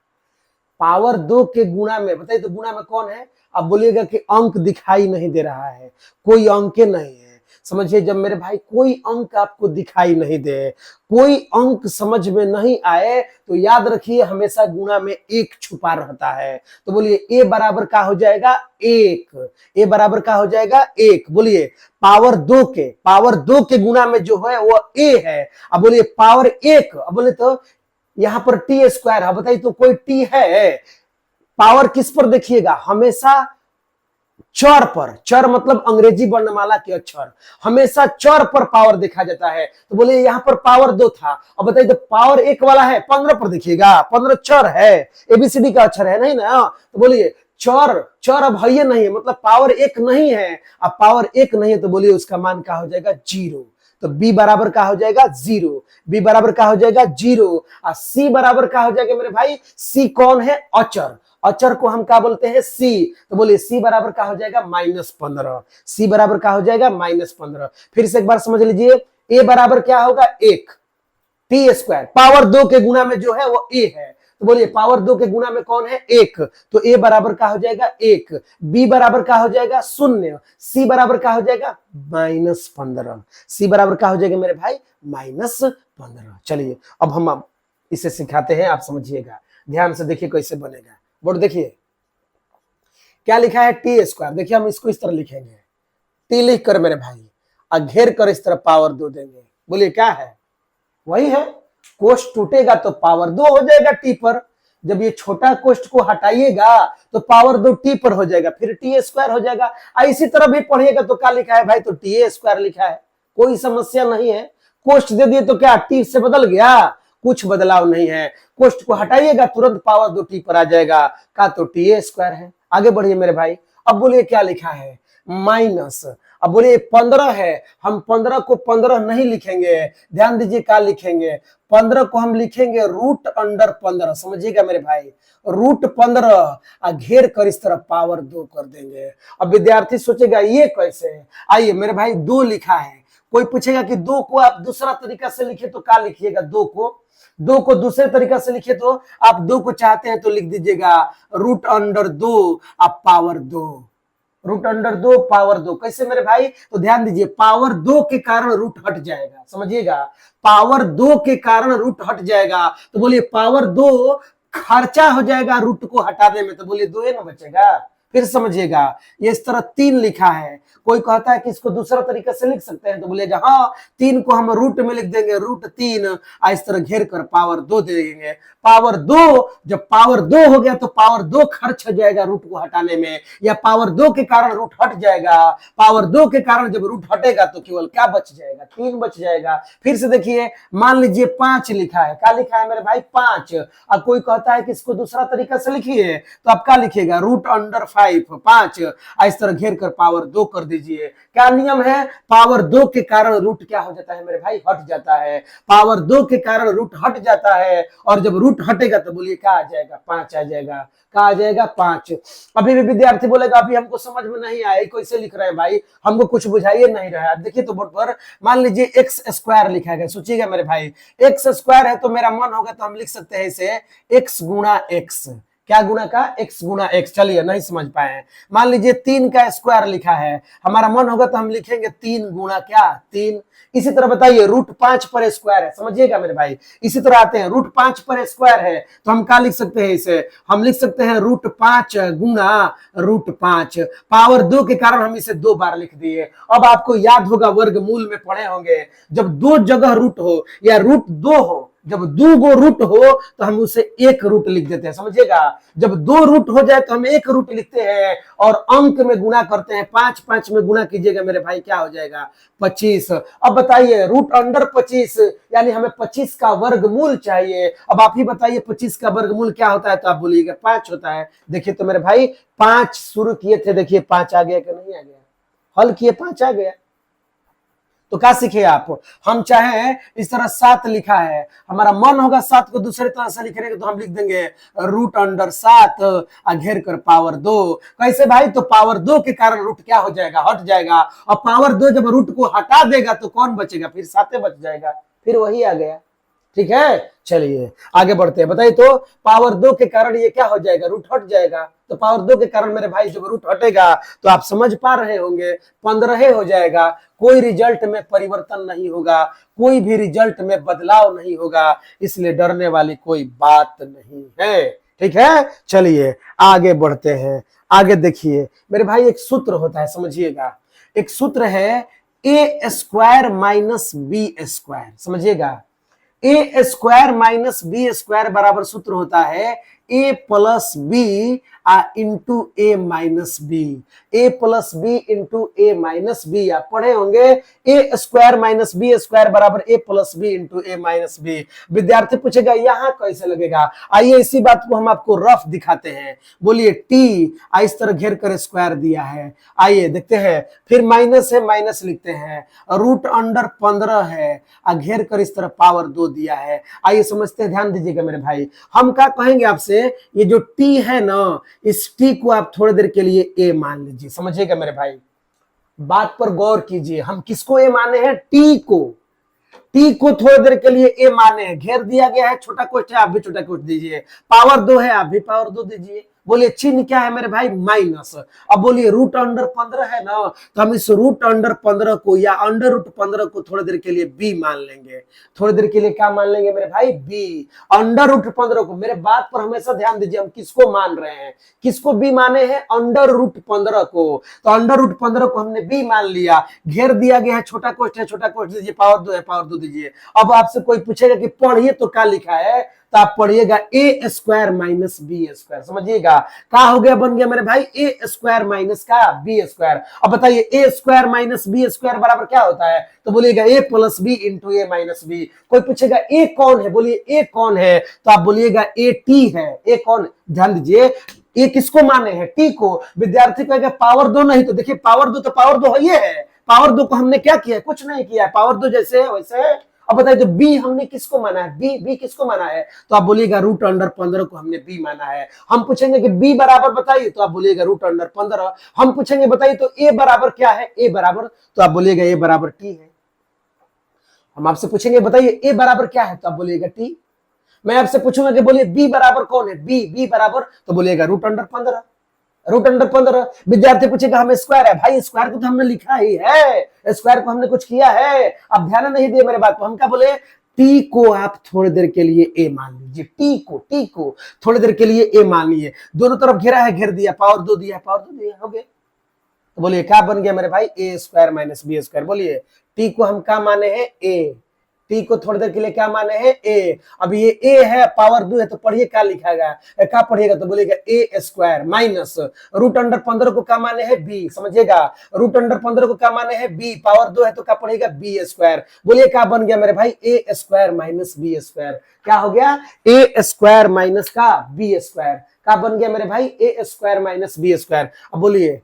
पावर 2 के गुणा में, बताइए तो गुणा में कौन है? आप बोलिएगा कि अंक दिखाई नहीं दे रहा है, कोई अंक नहीं है। समझिए, जब मेरे भाई कोई अंक आपको दिखाई नहीं दे, कोई अंक समझ में नहीं आए, तो याद रखिए हमेशा गुणा में एक छुपा रहता है। तो बोलिए ए बराबर का हो जाएगा एक, ए बराबर का हो जाएगा एक। बोलिए पावर दो के गुणा में जो है वो ए है। अब बोलिए पावर एक, अब बोले तो यहां पर टी स्क्वायर है, बताइए तो कोई टी है? पावर किस पर देखिएगा? हमेशा चर पर, चर मतलब अंग्रेजी वर्णमाला के अक्षर, हमेशा चर पर पावर देखा जाता है। तो बोलिए यहां पर पावर 2 था, अब बताइए तो पावर 1 वाला है 15 पर देखिएगा, 15 चर है, एबीसीडी का अक्षर है नहीं ना। तो बोलिए चर, चर अब है नहीं है, मतलब पावर 1 नहीं है। अब पावर 1 नहीं है तो बोलिए उसका मान क्या हो जाएगा? 0। तो b बराबर का हो जाएगा 0, b बराबर का हो जाएगा 0। और c बराबर का हो जाएगा मेरे भाई, c कौन है? अचर, अचर को हम क्या बोलते हैं? c। तो बोलिए c बराबर का हो जाएगा -15, c बराबर का हो जाएगा -15। फिर से एक बार समझ लीजिए, a बराबर क्या होगा? 1, टी स्क्वायर, पावर 2 के गुणा में जो है वो a है। तो बोलिए पावर 2 के गुणा में कौन है? 1, तो a बराबर का हो जाएगा 1, b बराबर का हो जाएगा 0, c बराबर का हो जाएगा -15, c बराबर का हो जाएगा मेरे भाई -15। चलिए अब हम इसे सिखाते हैं, आप समझिएगा, ध्यान से देखिए कैसे बनेगा। बोर्ड देखिए क्या लिखा है? T square. देखिए हम इसको इस तरह लिखेंगे, टी लिख कर मेरे भाई और घेर कर इस तरह पावर 2 देंगे। बोलिए क्या है? वही है, कोष्ठ टूटेगा तो पावर 2 हो जाएगा टी पर। जब ये छोटा कोष्ठ को हटाइएगा तो पावर 2 टी पर हो जाएगा, फिर टी स्क्वायर हो जाएगा। इसी तरह भी पढ़िएगा तो क्या लिखा है भाई? तो टी स्क्वायर लिखा है, कोई समस्या नहीं है। कोष्ठ दे दिए तो क्या टी से बदल गया? कुछ बदलाव नहीं है। कोष्ठ को हटाइएगा तुरंत पावर 2 टी पर आ जाएगा, का तो टी स्क्वायर है। आगे बढ़िए मेरे भाई, अब बोलिए क्या लिखा है? माइनस। अब बोलिए 15 है, हम 15 को 15 नहीं लिखेंगे, ध्यान दीजिए क्या लिखेंगे? 15 को हम लिखेंगे √15, समझिएगा मेरे भाई, √15 घेर कर इस तरह पावर 2 कर देंगे। अब विद्यार्थी सोचेगा ये कैसे? आइए मेरे भाई, 2 लिखा है, कोई पूछेगा कि 2 को आप दूसरा तरीका से लिखे तो क्या लिखिएगा? 2 को दूसरे तरीका से लिखे तो आप 2 को चाहते हैं तो लिख दीजिएगा √2 आप पावर 2, √2 पावर 2। कैसे मेरे भाई? तो ध्यान दीजिए, पावर 2 के कारण रूट हट जाएगा, समझिएगा, पावर 2 के कारण रूट हट जाएगा। तो बोलिए पावर 2 खर्चा हो जाएगा रूट को हटाने में, तो बोलिए 2 ना बचेगा। फिर समझिएगा, ये इस तरह 3 लिखा है, कोई कहता है कि इसको दूसरा तरीका से लिख सकते हैं, तो बोलिएगा हाँ, 3 को हम रूट में लिख देंगे √3, इस तरह घेर कर पावर 2 दे देंगे। पावर 2, जब पावर 2 हो गया तो पावर 2 खर्च हो जाएगा रूट को हटाने में, या पावर 2 के कारण रूट हट जाएगा। पावर 2 के कारण जब रूट हटेगा तो केवल क्या बच जाएगा? 3 बच जाएगा। फिर से देखिए, मान लीजिए 5 लिखा है, क्या लिखा है मेरे भाई? 5। अब कोई कहता है कि इसको दूसरा तरीका से लिखिए, तो आप क्या लिखिएगा? √5, 5 इस तरह घेर कर पावर 2 कर दीजिए। क्या नियम है? पावर 2 के कारण रूट क्या हो जाता है मेरे भाई? हट जाता है। पावर 2 के कारण रूट हट जाता है, और जब रूट हटेगा तो बोलिए क्या आ जाएगा? 5 आ जाएगा। क्या आ जाएगा? 5। अभी भी विद्यार्थी बोलेगा अभी हमको समझ में नहीं आया, कैसे लिख रहे हैं भाई, हमको कुछ बुझाइए नहीं रहा है। देखिए तो बोर्ड पर मान लीजिए एक्स स्क्वायर लिखा है, सोचिएगा मेरे भाई, एक्स स्क्वायर है तो मेरा मन होगा तो हम लिख सकते हैं इसे x गुणा x। क्या गुणा का? x गुणा x। चलिए नहीं समझ पाए, मान लीजिए 3 का स्क्वायर लिखा है, हमारा मन होगा तो हम लिखेंगे 3 गुणा क्या? 3। इसी तरह बताइए √5 पर स्क्वायर है, समझिएगा मेरे भाई, इसी तरह आते हैं √5 पर स्क्वायर है तो हम क्या लिख सकते हैं इसे? हम लिख सकते हैं √5 गुणा √5, पावर 2 के कारण हम इसे 2 बार लिख दिए। अब आपको याद होगा, वर्गमूल में पढ़े होंगे, जब 2 जगह रूट हो या √2 हो, जब 2 गो रूट हो तो हम उसे 1 रूट लिख देते हैं, समझिएगा। जब 2 रूट हो जाए तो हम 1 रूट लिखते हैं और अंक में गुणा करते हैं। 5 5 में गुणा कीजिएगा मेरे भाई, क्या हो जाएगा? 25। अब बताइए √25 यानी हमें 25 का वर्गमूल चाहिए। अब आप ही बताइए 25 का वर्गमूल क्या होता है? तो आप बोलिएगा 5 होता है। देखिए तो मेरे भाई 5 शुरू किए थे, देखिए 5 आ गया कि नहीं आ गया? हल किए 5 आ गया। तो क्या सीखे आप, हम चाहे इस तरह 7 लिखा है, हमारा मन होगा 7 को दूसरे तरह से लिखने का, तो हम लिख देंगे रूट अंडर 7 घेर कर पावर 2। कैसे भाई, तो पावर 2 के कारण रूट क्या हो जाएगा, हट जाएगा, और पावर 2 जब रूट को हटा देगा तो कौन बचेगा, फिर 7 बच जाएगा, फिर वही आ गया। ठीक है, चलिए आगे बढ़ते हैं। बताइए तो पावर 2 के कारण ये क्या हो जाएगा, रूट हट जाएगा। तो पावर 2 के कारण मेरे भाई जब रूट हटेगा तो आप समझ पा रहे होंगे 15 हो जाएगा। कोई रिजल्ट में परिवर्तन नहीं होगा, कोई भी रिजल्ट में बदलाव नहीं होगा, इसलिए डरने वाली कोई बात नहीं है। ठीक है, चलिए आगे बढ़ते हैं। आगे देखिए मेरे भाई, एक सूत्र होता है, समझिएगा, एक सूत्र है ए स्क्वायर माइनस बी स्क्वायर, समझिएगा। ए स्क्वायर माइनस बी स्क्वायर बराबर सूत्र होता है ए प्लस बी इंटू ए माइनस बी, ए प्लस बी इंटू ए माइनस बी। आप पढ़े होंगे ए स्क्वायर माइनस बी स्क्वायर बराबर ए प्लस बी इंटू ए माइनस बी। विद्यार्थी पूछेगा यहां कैसे लगेगा, आइए इसी बात को हम आपको रफ दिखाते हैं। बोलिए टी इस तरह घेर कर स्क्वायर दिया है, आइए देखते हैं, फिर माइनस है, माइनस लिखते हैं, रूट अंडर 15 है, घेर कर इस तरह पावर 2 दिया है। आइए समझते हैं, ध्यान दीजिएगा मेरे भाई, हम क्या कहेंगे आपसे, ये जो टी है ना, इस टी को आप थोड़ी देर के लिए ए मान लीजिए, समझिएगा मेरे भाई, बात पर गौर कीजिए। हम किसको ए माने हैं, टी को, टी को थोड़ी देर के लिए ए माने हैं। घेर दिया गया है, छोटा कोष्ठ है, आप भी छोटा कोष्ठ दीजिए, पावर 2 है, आप भी पावर 2 दीजिए। बोलिए चिन्ह क्या है मेरे भाई, माइनस। अब बोलिए रूट अंडर 15 है ना, तो हम इस रूट अंडर 15 को या अंडर रूट 15 को थोड़ी देर के लिए बी मान लेंगे। थोड़ी देर के लिए क्या मान लेंगे मेरे भाई, बी। अंडर रूट 15 को, मेरे बात पर हमेशा ध्यान दीजिए, हम किसको मान रहे हैं, किसको बी माने हैं, अंडर रूट 15 को। तो अंडर रूट 15 को हमने बी मान लिया, घेर दिया गया है, छोटा कोष्ठ है, छोटा कोष्ठ दीजिए, पावर 2 है, पावर 2 दीजिए। अब आपसे कोई पूछेगा कि पढ़िए, तो क्या लिखा है, तो आप पढ़िएगा ए स्क्वायर माइनस बी स्क्वायर, समझिएगा क्या हो गया, बन गया मेरे भाई ए स्क्वायर माइनस का बी स्क्वायर। अब बताइए ए स्क्वायर माइनस बी स्क्वायर बराबर क्या होता है, तो बोलिएगा ए प्लस बी इंटू ए माइनस बी। कोई पूछेगा ए कौन है, बोलिए ए कौन है, तो आप बोलिएगा ए टी है। ए कौन, ध्यान दीजिए, ये किसको माने हैं, टी को। विद्यार्थी कहेगा पावर 2 नहीं, तो देखिए पावर 2 तो पावर 2 है, पावर 2 को हमने क्या किया, कुछ नहीं किया, पावर 2 जैसे है वैसे है। अब बताइए तो बी हमने किसको माना है, बी किसको माना है, तो आप बोलिएगा रूट अंडर 15 को हमने बी माना है। हम पूछेंगे कि बी बराबर बताइए, तो आप बोलिएगा रूट अंडर 15। हम पूछेंगे बताइए तो ए बराबर क्या है, ए बराबर, तो आप बोलिएगा ए बराबर टी है। हम आपसे पूछेंगे बताइए ए बराबर क्या है, तो आप बोलिएगा टी। मैं आपसे पूछूंगा कि बोलिए बी बराबर कौन है, बी बराबर, तो बोलिएगा रूट अंडर 15, रूट अंडर 15। विद्यार्थी पूछेगा हमें स्क्वायर है, भाई स्क्वायर को तो हमने लिखा ही है, स्क्वायर को हमने कुछ किया है। अब ध्यान नहीं दिए मेरे बात को, हम क्या बोले, टी को आप थोड़ी देर के लिए ए मान लीजिए, टी को थोड़ी देर के लिए ए मान लीजिए। दोनों तरफ घेरा है, घेर दिया, पावर 2 दिया, पावर 2 दिया, हो गया। तो बोलिए क्या बन गया मेरे भाई, ए स्क्वायर माइनस बी स्क्वायर। बोलिए टी को हम क्या माने हैं, ए, टी को थोड़ी देर के लिए क्या माने हैं, ए। अब ये ए है, पावर 2 है, तो पढ़िए क्या लिखा गया, क्या पढ़िएगा, तो बोलिएगा ए स्क्वायर माइनस रूट अंडर 15 को क्या माने हैं, बी, समझिएगा, रूट अंडर 15 को क्या माने हैं, बी, पावर 2 है तो क्या पढ़िएगा, बी स्क्वायर। बोलिए क्या बन गया मेरे भाई, ए स्क्वायर माइनस बी स्क्वायर। क्या हो गया, ए स्क्वायर माइनस का बी स्क्वायर। क्या बन गया मेरे भाई, ए स्क्वायर माइनस बी स्क्वायर। अब बोलिए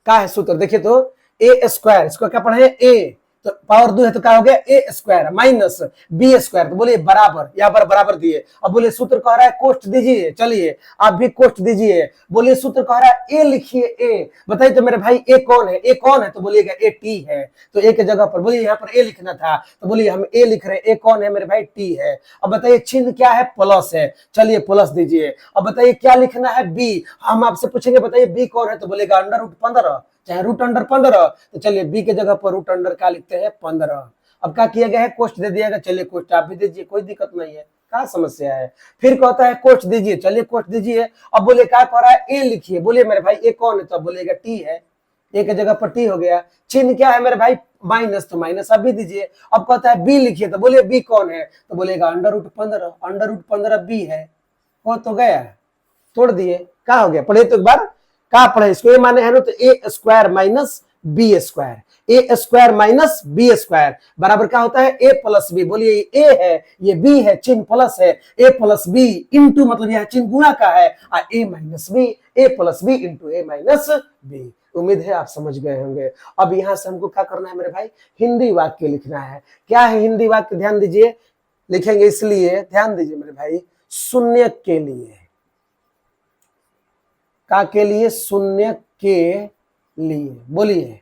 क्या है सूत्र, देखिए तो ए स्क्वायर, इसको क्या पढ़े, ए, तो पावर 2 है तो क्या हो गया, ए स्क्वायर माइनस बी स्क्वायर। तो बोलिए बराबर, यहाँ पर बराबर दिए। अब बोलिए सूत्र कह रहा है कोष्ठ दीजिए, चलिए आप भी कोष्ठ दीजिए। बोलिए सूत्र कह रहा है ए लिखिए, ए। बताइए तो मेरे भाई ए कौन है, ए कौन है, तो बोलिएगा ए टी है। तो ए के जगह पर बोलिए यहाँ पर ए लिखना था, तो बोलिए हम ए लिख रहे हैं, ए कौन है मेरे भाई, टी है। अब बताइए चिन्ह क्या है, प्लस है, चलिए प्लस दीजिए। अब बताइए क्या लिखना है, बी। हम आपसे पूछेंगे बताइए बी कौन है, तो बोलेगा अंडर रूट 15, चाहे रूट अंडर 15। तो चलिए बी के जगह पर रूट अंडर क्या लिखते हैं, 15। अब क्या किया गया है, कोष्ठ दे दिया गया, चलिए कोष्ठ आप भी दीजिए, कोई दिक्कत नहीं है, क्या समस्या है। फिर कहता है कोष्ठ दीजिए, चलिए कोष्ठ दीजिए। अब बोले क्या कह रहा है, ए लिखिए। बोलिए मेरे भाई ए कौन है, तो बोलेगा टी है, ए के जगह पर टी हो गया। चिन्ह क्या है मेरे भाई, माइनस, तो माइनस आप भी दीजिए। अब कहता है बी लिखिए, तो बोलिए बी कौन है, तो बोलेगा under root 15, under root 15 b है। हो तो गया, तोड़ दिए, क्या हो गया, पढ़े तो एक बार, क्या पढ़े, इसको ये माने है ना, तो ए स्क्वायर माइनस बी स्क्वायर, ए स्क्वायर माइनस बी स्क्वायर बराबर क्या होता है, ए प्लस बी। बोलिए ये ए है, ये बी है, चिन्ह प्लस है, ए प्लस बी इंटू, मतलब यह चिन्ह गुणा का है, ए माइनस बी, ए प्लस बी इंटू ए माइनस बी। उम्मीद है आप समझ गए होंगे। अब यहां से हमको क्या करना है मेरे भाई, हिंदी वाक्य लिखना है। क्या है हिंदी वाक्य, ध्यान दीजिए, लिखेंगे इसलिए ध्यान दीजिए मेरे भाई, शून्य के लिए, का के लिए, शून्य के लिए। बोलिए,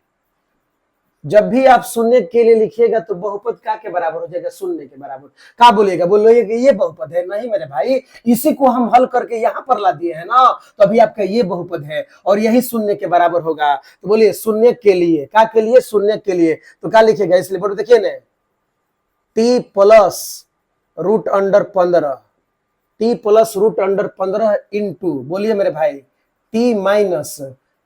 जब भी आप शून्य के लिए लिखिएगा तो बहुपद का के बराबर हो जाएगा, शून्य के बराबर। का बोलिएगा, बोलिए कि ये बहुपद है, नहीं मेरे भाई, इसी को हम हल करके यहां पर ला दिए हैं ना, तो अभी आपका ये बहुपद है और यही शून्य के बराबर होगा। तो बोलिए शून्य के लिए, का के लिए, शून्य के लिए, तो क्या लिखिएगा, इसलिए बोलो, देखिए ना, t plus root under 15, t plus root under 15 into, बोलिए मेरे भाई, टी माइनस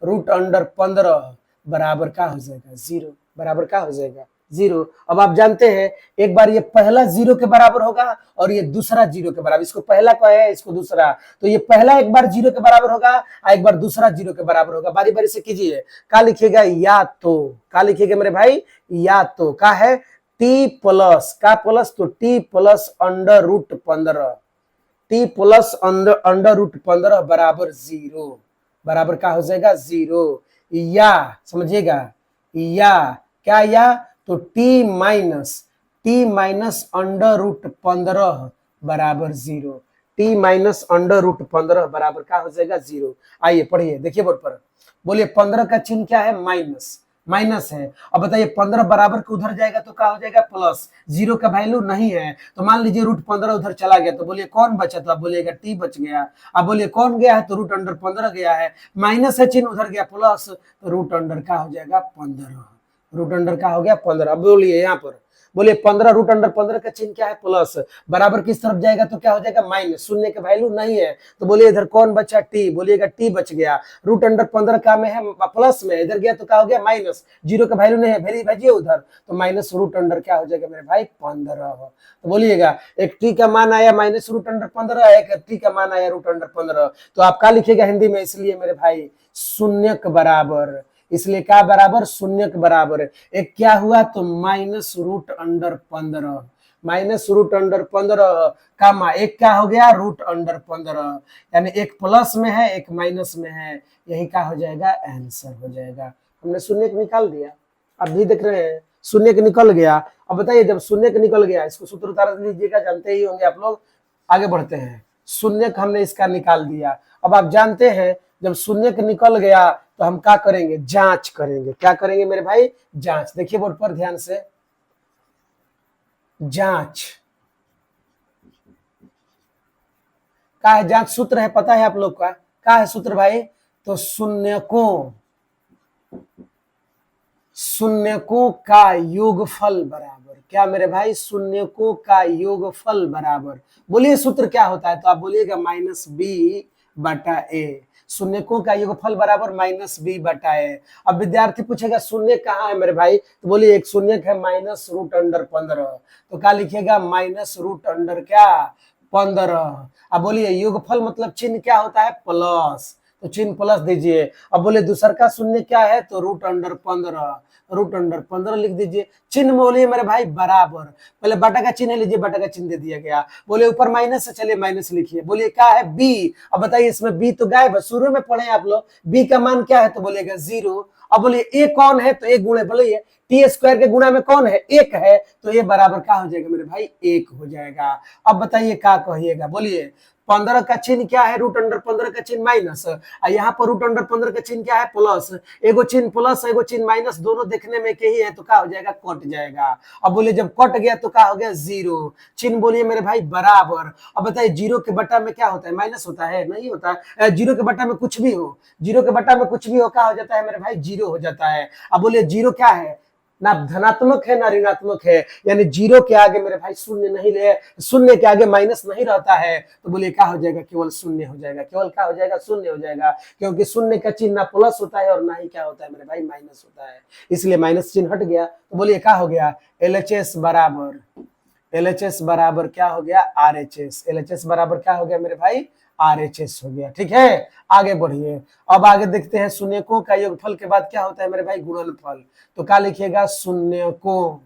रूट अंडर 15 बराबर क्या हो जाएगा, जीरो। बराबर क्या हो जाएगा, जीरो। अब आप जानते हैं, एक बार ये पहला जीरो के बराबर होगा और ये दूसरा जीरो के बराबर, इसको पहला कहा है, इसको दूसरा, तो ये पहला एक बार जीरो के बराबर होगा और एक बार दूसरा जीरो के बराबर होगा। बारी बारी से कीजिए। क्या लिखिएगा, या तो, क्या लिखिएगा मेरे भाई, या तो, क्या है, टी प्लस, का प्लस, तो t plus under root 15, t plus under root 15 बराबर जीरो। बराबर क्या हो जाएगा, जीरो। या समझिएगा, या क्या, या तो टी माइनस अंडर रूट 15 बराबर zero, t minus under root 15 बराबर क्या हो जाएगा, जीरो। आइए पढ़िए, देखिए बोर्ड पर, बोलिए 15 का चिन्ह क्या है, माइनस, माइनस है। अब बताइए 15 बराबर के उधर जाएगा तो क्या हो जाएगा, प्लस, जीरो का वैल्यू नहीं है, तो मान लीजिए रूट 15 उधर चला गया, तो बोलिए कौन बचा, तो आप बोलिएगा टी बच गया। अब बोलिए कौन गया है, तो रूट अंडर 15 गया है, माइनस है चिन्ह, उधर गया प्लस, तो रूट अंडर क्या हो जाएगा, 15, रूट अंडर क्या हो गया, 15। अब बोलिए यहाँ पर, बोलिए 15 रूट अंडर 15 का चिन्ह क्या है, प्लस, बराबर किस तरफ जाएगा तो क्या हो जाएगा, माइनस, शून्य का वैल्यू नहीं है, तो बोलिए इधर कौन बचा, टी, बोलिएगा टी बच गया। रूट अंडर 15 का में है, प्लस में, इधर गया तो क्या हो गया, माइनस, जीरो का वैल्यू नहीं है, भेजिए उधर, तो माइनस रूट अंडर क्या हो जाएगा मेरे भाई, 15। तो बोलिएगा एक टी का मान आया माइनस रूट अंडर 15, एक टी का मान आया रूट अंडर 15, तो आप क्या लिखेगा हिंदी में, इसलिए मेरे भाई शून्य के बराबर, इसलिए क्या बराबर, शून्य के बराबर। एक क्या हुआ, तो minus root under 15, minus root under 15 का एक क्या हो गया, रूट अंडर 15, यानी एक प्लस में है एक माइनस में है, यही क्या हो जाएगा, आंसर हो जाएगा। हमने शून्य निकाल दिया, आप भी देख रहे हैं शून्य के निकल गया। अब बताइए जब शून्य के निकल गया, इसको सूत्र उतार लीजिएगा, जानते ही होंगे आप लोग। आगे बढ़ते हैं, शून्य हमने इसका निकाल दिया। अब आप जानते हैं जब शून्य के निकल गया तो हम क्या करेंगे, जांच करेंगे। क्या करेंगे मेरे भाई, जांच। देखिए बोर्ड पर ध्यान से, जांच का है, जांच सूत्र है, पता है आप लोग का है सूत्र भाई, तो शून्यकों का योगफल बराबर, क्या मेरे भाई, शून्यकों का योगफल बराबर। बोलिए सूत्र क्या होता है, तो आप बोलिएगा माइनस बी बटा ए, शून्यकों का योगफल बराबर माइनस बी बटा ए। अब विद्यार्थी पूछेगा शून्य कहाँ है मेरे भाई, तो बोलिए एक शून्य है माइनस रूट अंडर 15, तो क्या लिखिएगा, माइनस रूट अंडर क्या, 15। अब बोलिए योगफल मतलब चिन्ह क्या होता है, प्लस, तो चिन्ह प्लस दीजिए। अब बोले दूसर का शून्य क्या है, तो रूट अंडर 15, रूट अंडर 15 लिख दीजिए। चिन्ह बोलिए मेरे भाई बराबर, पहले बटा का चिन्ह लीजिए, बटा का चिन्ह दे दिया गया। बोले ऊपर माइनस से, चलिए माइनस लिखिए। बोलिए क्या है, बी। अब बताइए इसमें बी तो गायब है, शुरू में पढ़े आप लोग, बी का मान क्या है, तो बोलेगा जीरो। अब बोलिए ए कौन है, तो एक गुणे, बोलिए टी स्क्वायर के गुणा में कौन है, एक है, तो ये बराबर क्या हो जाएगा मेरे भाई, एक हो जाएगा। अब बताइए क्या कहिएगा, बोलिए 15 का चिन्ह क्या है, रूट अंडर 15 का चिन्ह माइनस, यहाँ पर रूट अंडर 15 का चिन्ह क्या है, प्लस, एगो चिन्ह प्लस एगो चिन्ह माइनस, दोनों देखने में के ही है, तो क्या हो जाएगा, कट जाएगा। अब बोलिए जब कट गया तो क्या हो गया, जीरो। चिन्ह बोलिए मेरे भाई बराबर। अब बताइए जीरो के बटा में क्या होता है, माइनस होता है, नहीं होता है। जीरो के बटा में कुछ भी हो, जीरो के बटा में कुछ भी हो, क्या हो जाता है मेरे भाई, जीरो हो जाता है। अब बोलिए जीरो क्या है, ना धनात्मक है ना ऋणात्मक है, यानी जीरो के आगे मेरे भाई शून्य नहीं ले, शून्य के आगे माइनस नहीं रहता है, तो बोलिए क्या हो जाएगा, केवल शून्य हो जाएगा, केवल क्या हो जाएगा, शून्य हो जाएगा, क्योंकि शून्य का चिन्ह ना प्लस होता है और ना ही क्या होता है मेरे भाई, माइनस होता है, इसलिए माइनस चिन्ह हट गया। तो बोलिए क्या हो गया, LHS बराबर, LHS बराबर क्या हो गया, RHS, LHS बराबर क्या हो गया मेरे भाई, RHS हो गया। ठीक है, आगे बढ़िए। अब आगे देखते हैं शून्यकों का योगफल के बाद क्या होता है मेरे भाई, गुणनफल। तो क्या लिखिएगा, शून्यकों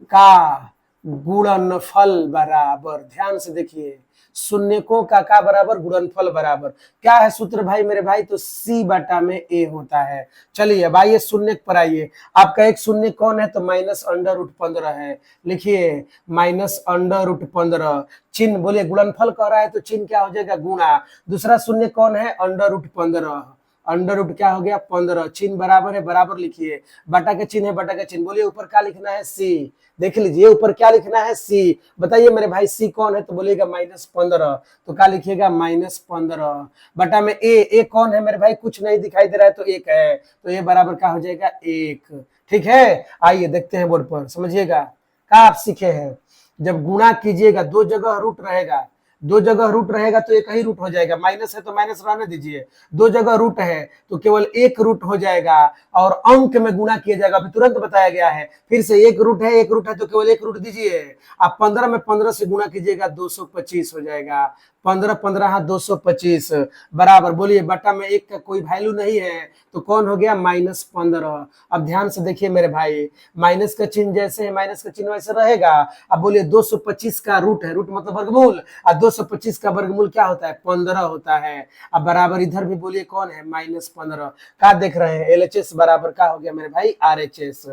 का गुणनफल बराबर, ध्यान से देखिए, शून्यकों का बराबर गुणनफल बराबर क्या है सूत्र भाई मेरे भाई, तो सी बटा में ए होता है। चलिए अब आइए शून्य पर आइए, आपका एक शून्य कौन है, तो -√15 है। लिखिए -√15, चिन्ह बोलिए, गुणनफल कह रहा है तो चिन्ह क्या हो जाएगा, गुणा। दूसरा शून्य कौन है, √15, अंडर रूट क्या हो गया 15, चिन्ह बराबर है, बराबर लिखिए, बटा के चिन्ह है, बटा के चिन्ह, बोलिए ऊपर क्या लिखना है, सी। देख लीजिए ऊपर क्या लिखना है, सी। बताइए मेरे भाई सी कौन है, तो बोलिएगा -15, तो क्या लिखिएगा -15, बटा में ए कौन है मेरे भाई, कुछ नहीं दिखाई दे रहा है तो एक है, तो ये बराबर क्या हो जाएगा, 1। ठीक है, आइए देखते हैं बोर्ड पर, समझिएगा क्या आप सीखे हैं। जब गुणा कीजिएगा दो जगह रूट रहेगा, दो जगह रूट रहेगा तो एक ही रूट हो जाएगा, माइनस है तो माइनस रहने दीजिए, दो जगह रूट है तो केवल एक रूट हो जाएगा, और अंक में गुणा किया जाएगा, अभी तुरंत बताया गया है। फिर से एक रूट है तो केवल एक रूट दीजिए, आप 15 में 15 से गुणा कीजिएगा 225 हो जाएगा, 15 15 225 बराबर, बोलिए बटा में एक का कोई वैल्यू नहीं है तो कौन हो गया, -15। अब ध्यान से देखिए मेरे भाई, माइनस का चिन्ह जैसे है माइनस का चिन्ह वैसे रहेगा। अब बोलिए 225 का रूट है, रूट मतलब वर्गमूल, और 225 का वर्गमूल क्या होता है, 15 होता है। अब बराबर इधर भी बोलिए कौन है, -15। क्या देख रहे हैं, LHS बराबर क्या हो गया मेरे भाई, RHS।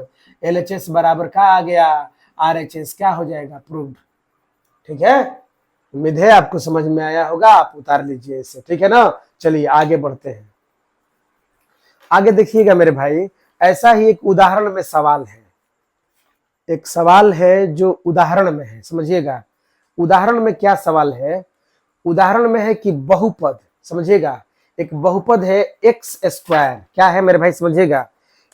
LHS बराबर क्या आ गया, RHS, क्या हो जाएगा, प्रूव्ड। ठीक है, उम्मीद है आपको समझ में आया होगा, आप उतार लीजिए इसे, ठीक है ना। चलिए आगे बढ़ते हैं, आगे देखिएगा मेरे भाई, ऐसा ही एक उदाहरण में सवाल है, एक सवाल है जो उदाहरण में है, समझिएगा। उदाहरण में क्या सवाल है, उदाहरण में है कि बहुपद, समझिएगा, एक बहुपद है x², क्या है मेरे भाई, समझिएगा,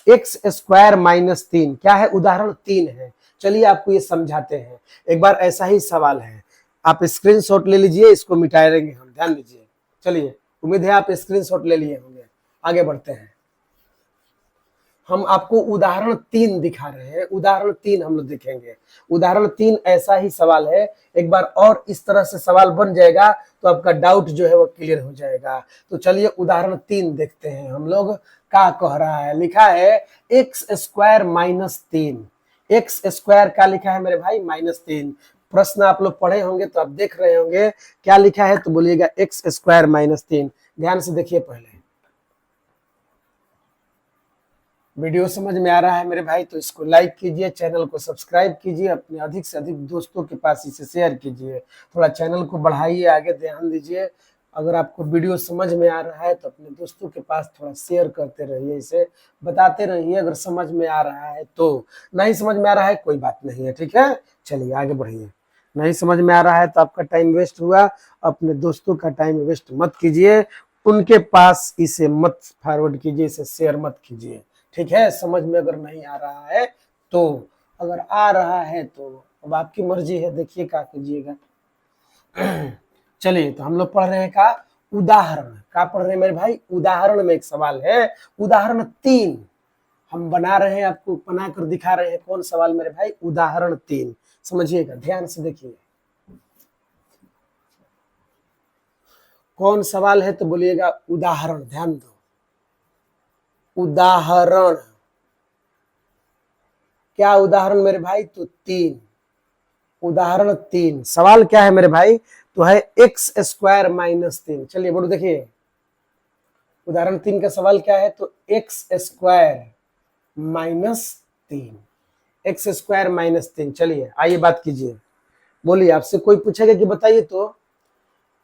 x² - 3, क्या है, उदाहरण 3 है। चलिए आपको ये समझाते हैं, एक बार ऐसा ही सवाल है, आप स्क्रीनशॉट ले लीजिए, इसको मिटाएंगे हम, ध्यान दीजिए। चलिए, उम्मीद है आप स्क्रीनशॉट ले लिए होंगे, आगे बढ़ते हैं। हम आपको उदाहरण 3 दिखा रहे हैं, उदाहरण 3 हम लोग देखेंगे। उदाहरण 3 ऐसा ही सवाल है, एक बार और इस तरह से सवाल बन जाएगा तो आपका डाउट जो है वो क्लियर हो जाएगा। तो चलिए उदाहरण 3 देखते हैं हम लोग, क्या कह रहा है, लिखा है x² - 3, x² क्या लिखा है मेरे भाई, -3। प्रश्न आप लोग पढ़े होंगे तो आप देख रहे होंगे क्या लिखा है, तो बोलिएगा x² - 3। ध्यान से देखिए, पहले वीडियो समझ में आ रहा है मेरे भाई तो इसको लाइक कीजिए, चैनल को सब्सक्राइब कीजिए, अपने अधिक से अधिक दोस्तों के पास इसे शेयर कीजिए, थोड़ा चैनल को बढ़ाइए, आगे ध्यान दीजिए। अगर आपको वीडियो समझ में आ रहा है तो अपने दोस्तों के पास थोड़ा शेयर करते रहिए, इसे बताते रहिए, अगर समझ में आ रहा है तो। नहीं समझ में आ रहा है कोई बात नहीं है, ठीक है, चलिए आगे बढ़िए। नहीं समझ में आ रहा है तो आपका टाइम वेस्ट हुआ, अपने दोस्तों का टाइम वेस्ट मत कीजिए, उनके पास इसे मत फॉरवर्ड कीजिए, इसे शेयर मत कीजिए, ठीक है। समझ में अगर नहीं आ रहा है तो, अगर आ रहा है तो अब आपकी मर्जी है, देखिए क्या कीजिएगा। चलिए, तो हम लोग पढ़ रहे हैं का उदाहरण, क्या पढ़ रहे हैं मेरे भाई, उदाहरण में एक सवाल है, उदाहरण 3 हम बना रहे हैं, आपको बना कर दिखा रहे हैं। कौन सवाल मेरे भाई, उदाहरण 3, समझिएगा, ध्यान से देखिए कौन सवाल है, तो बोलिएगा उदाहरण, ध्यान दो, उदाहरण, क्या उदाहरण मेरे भाई, तो 3, उदाहरण 3 सवाल क्या है मेरे भाई, तो है x² - 3। चलिए बोलो, देखिए उदाहरण 3 का सवाल क्या है, तो x² - 3, x² - 3। चलिए आइए बात कीजिए, बोलिए, आपसे कोई पूछेगा कि बताइए तो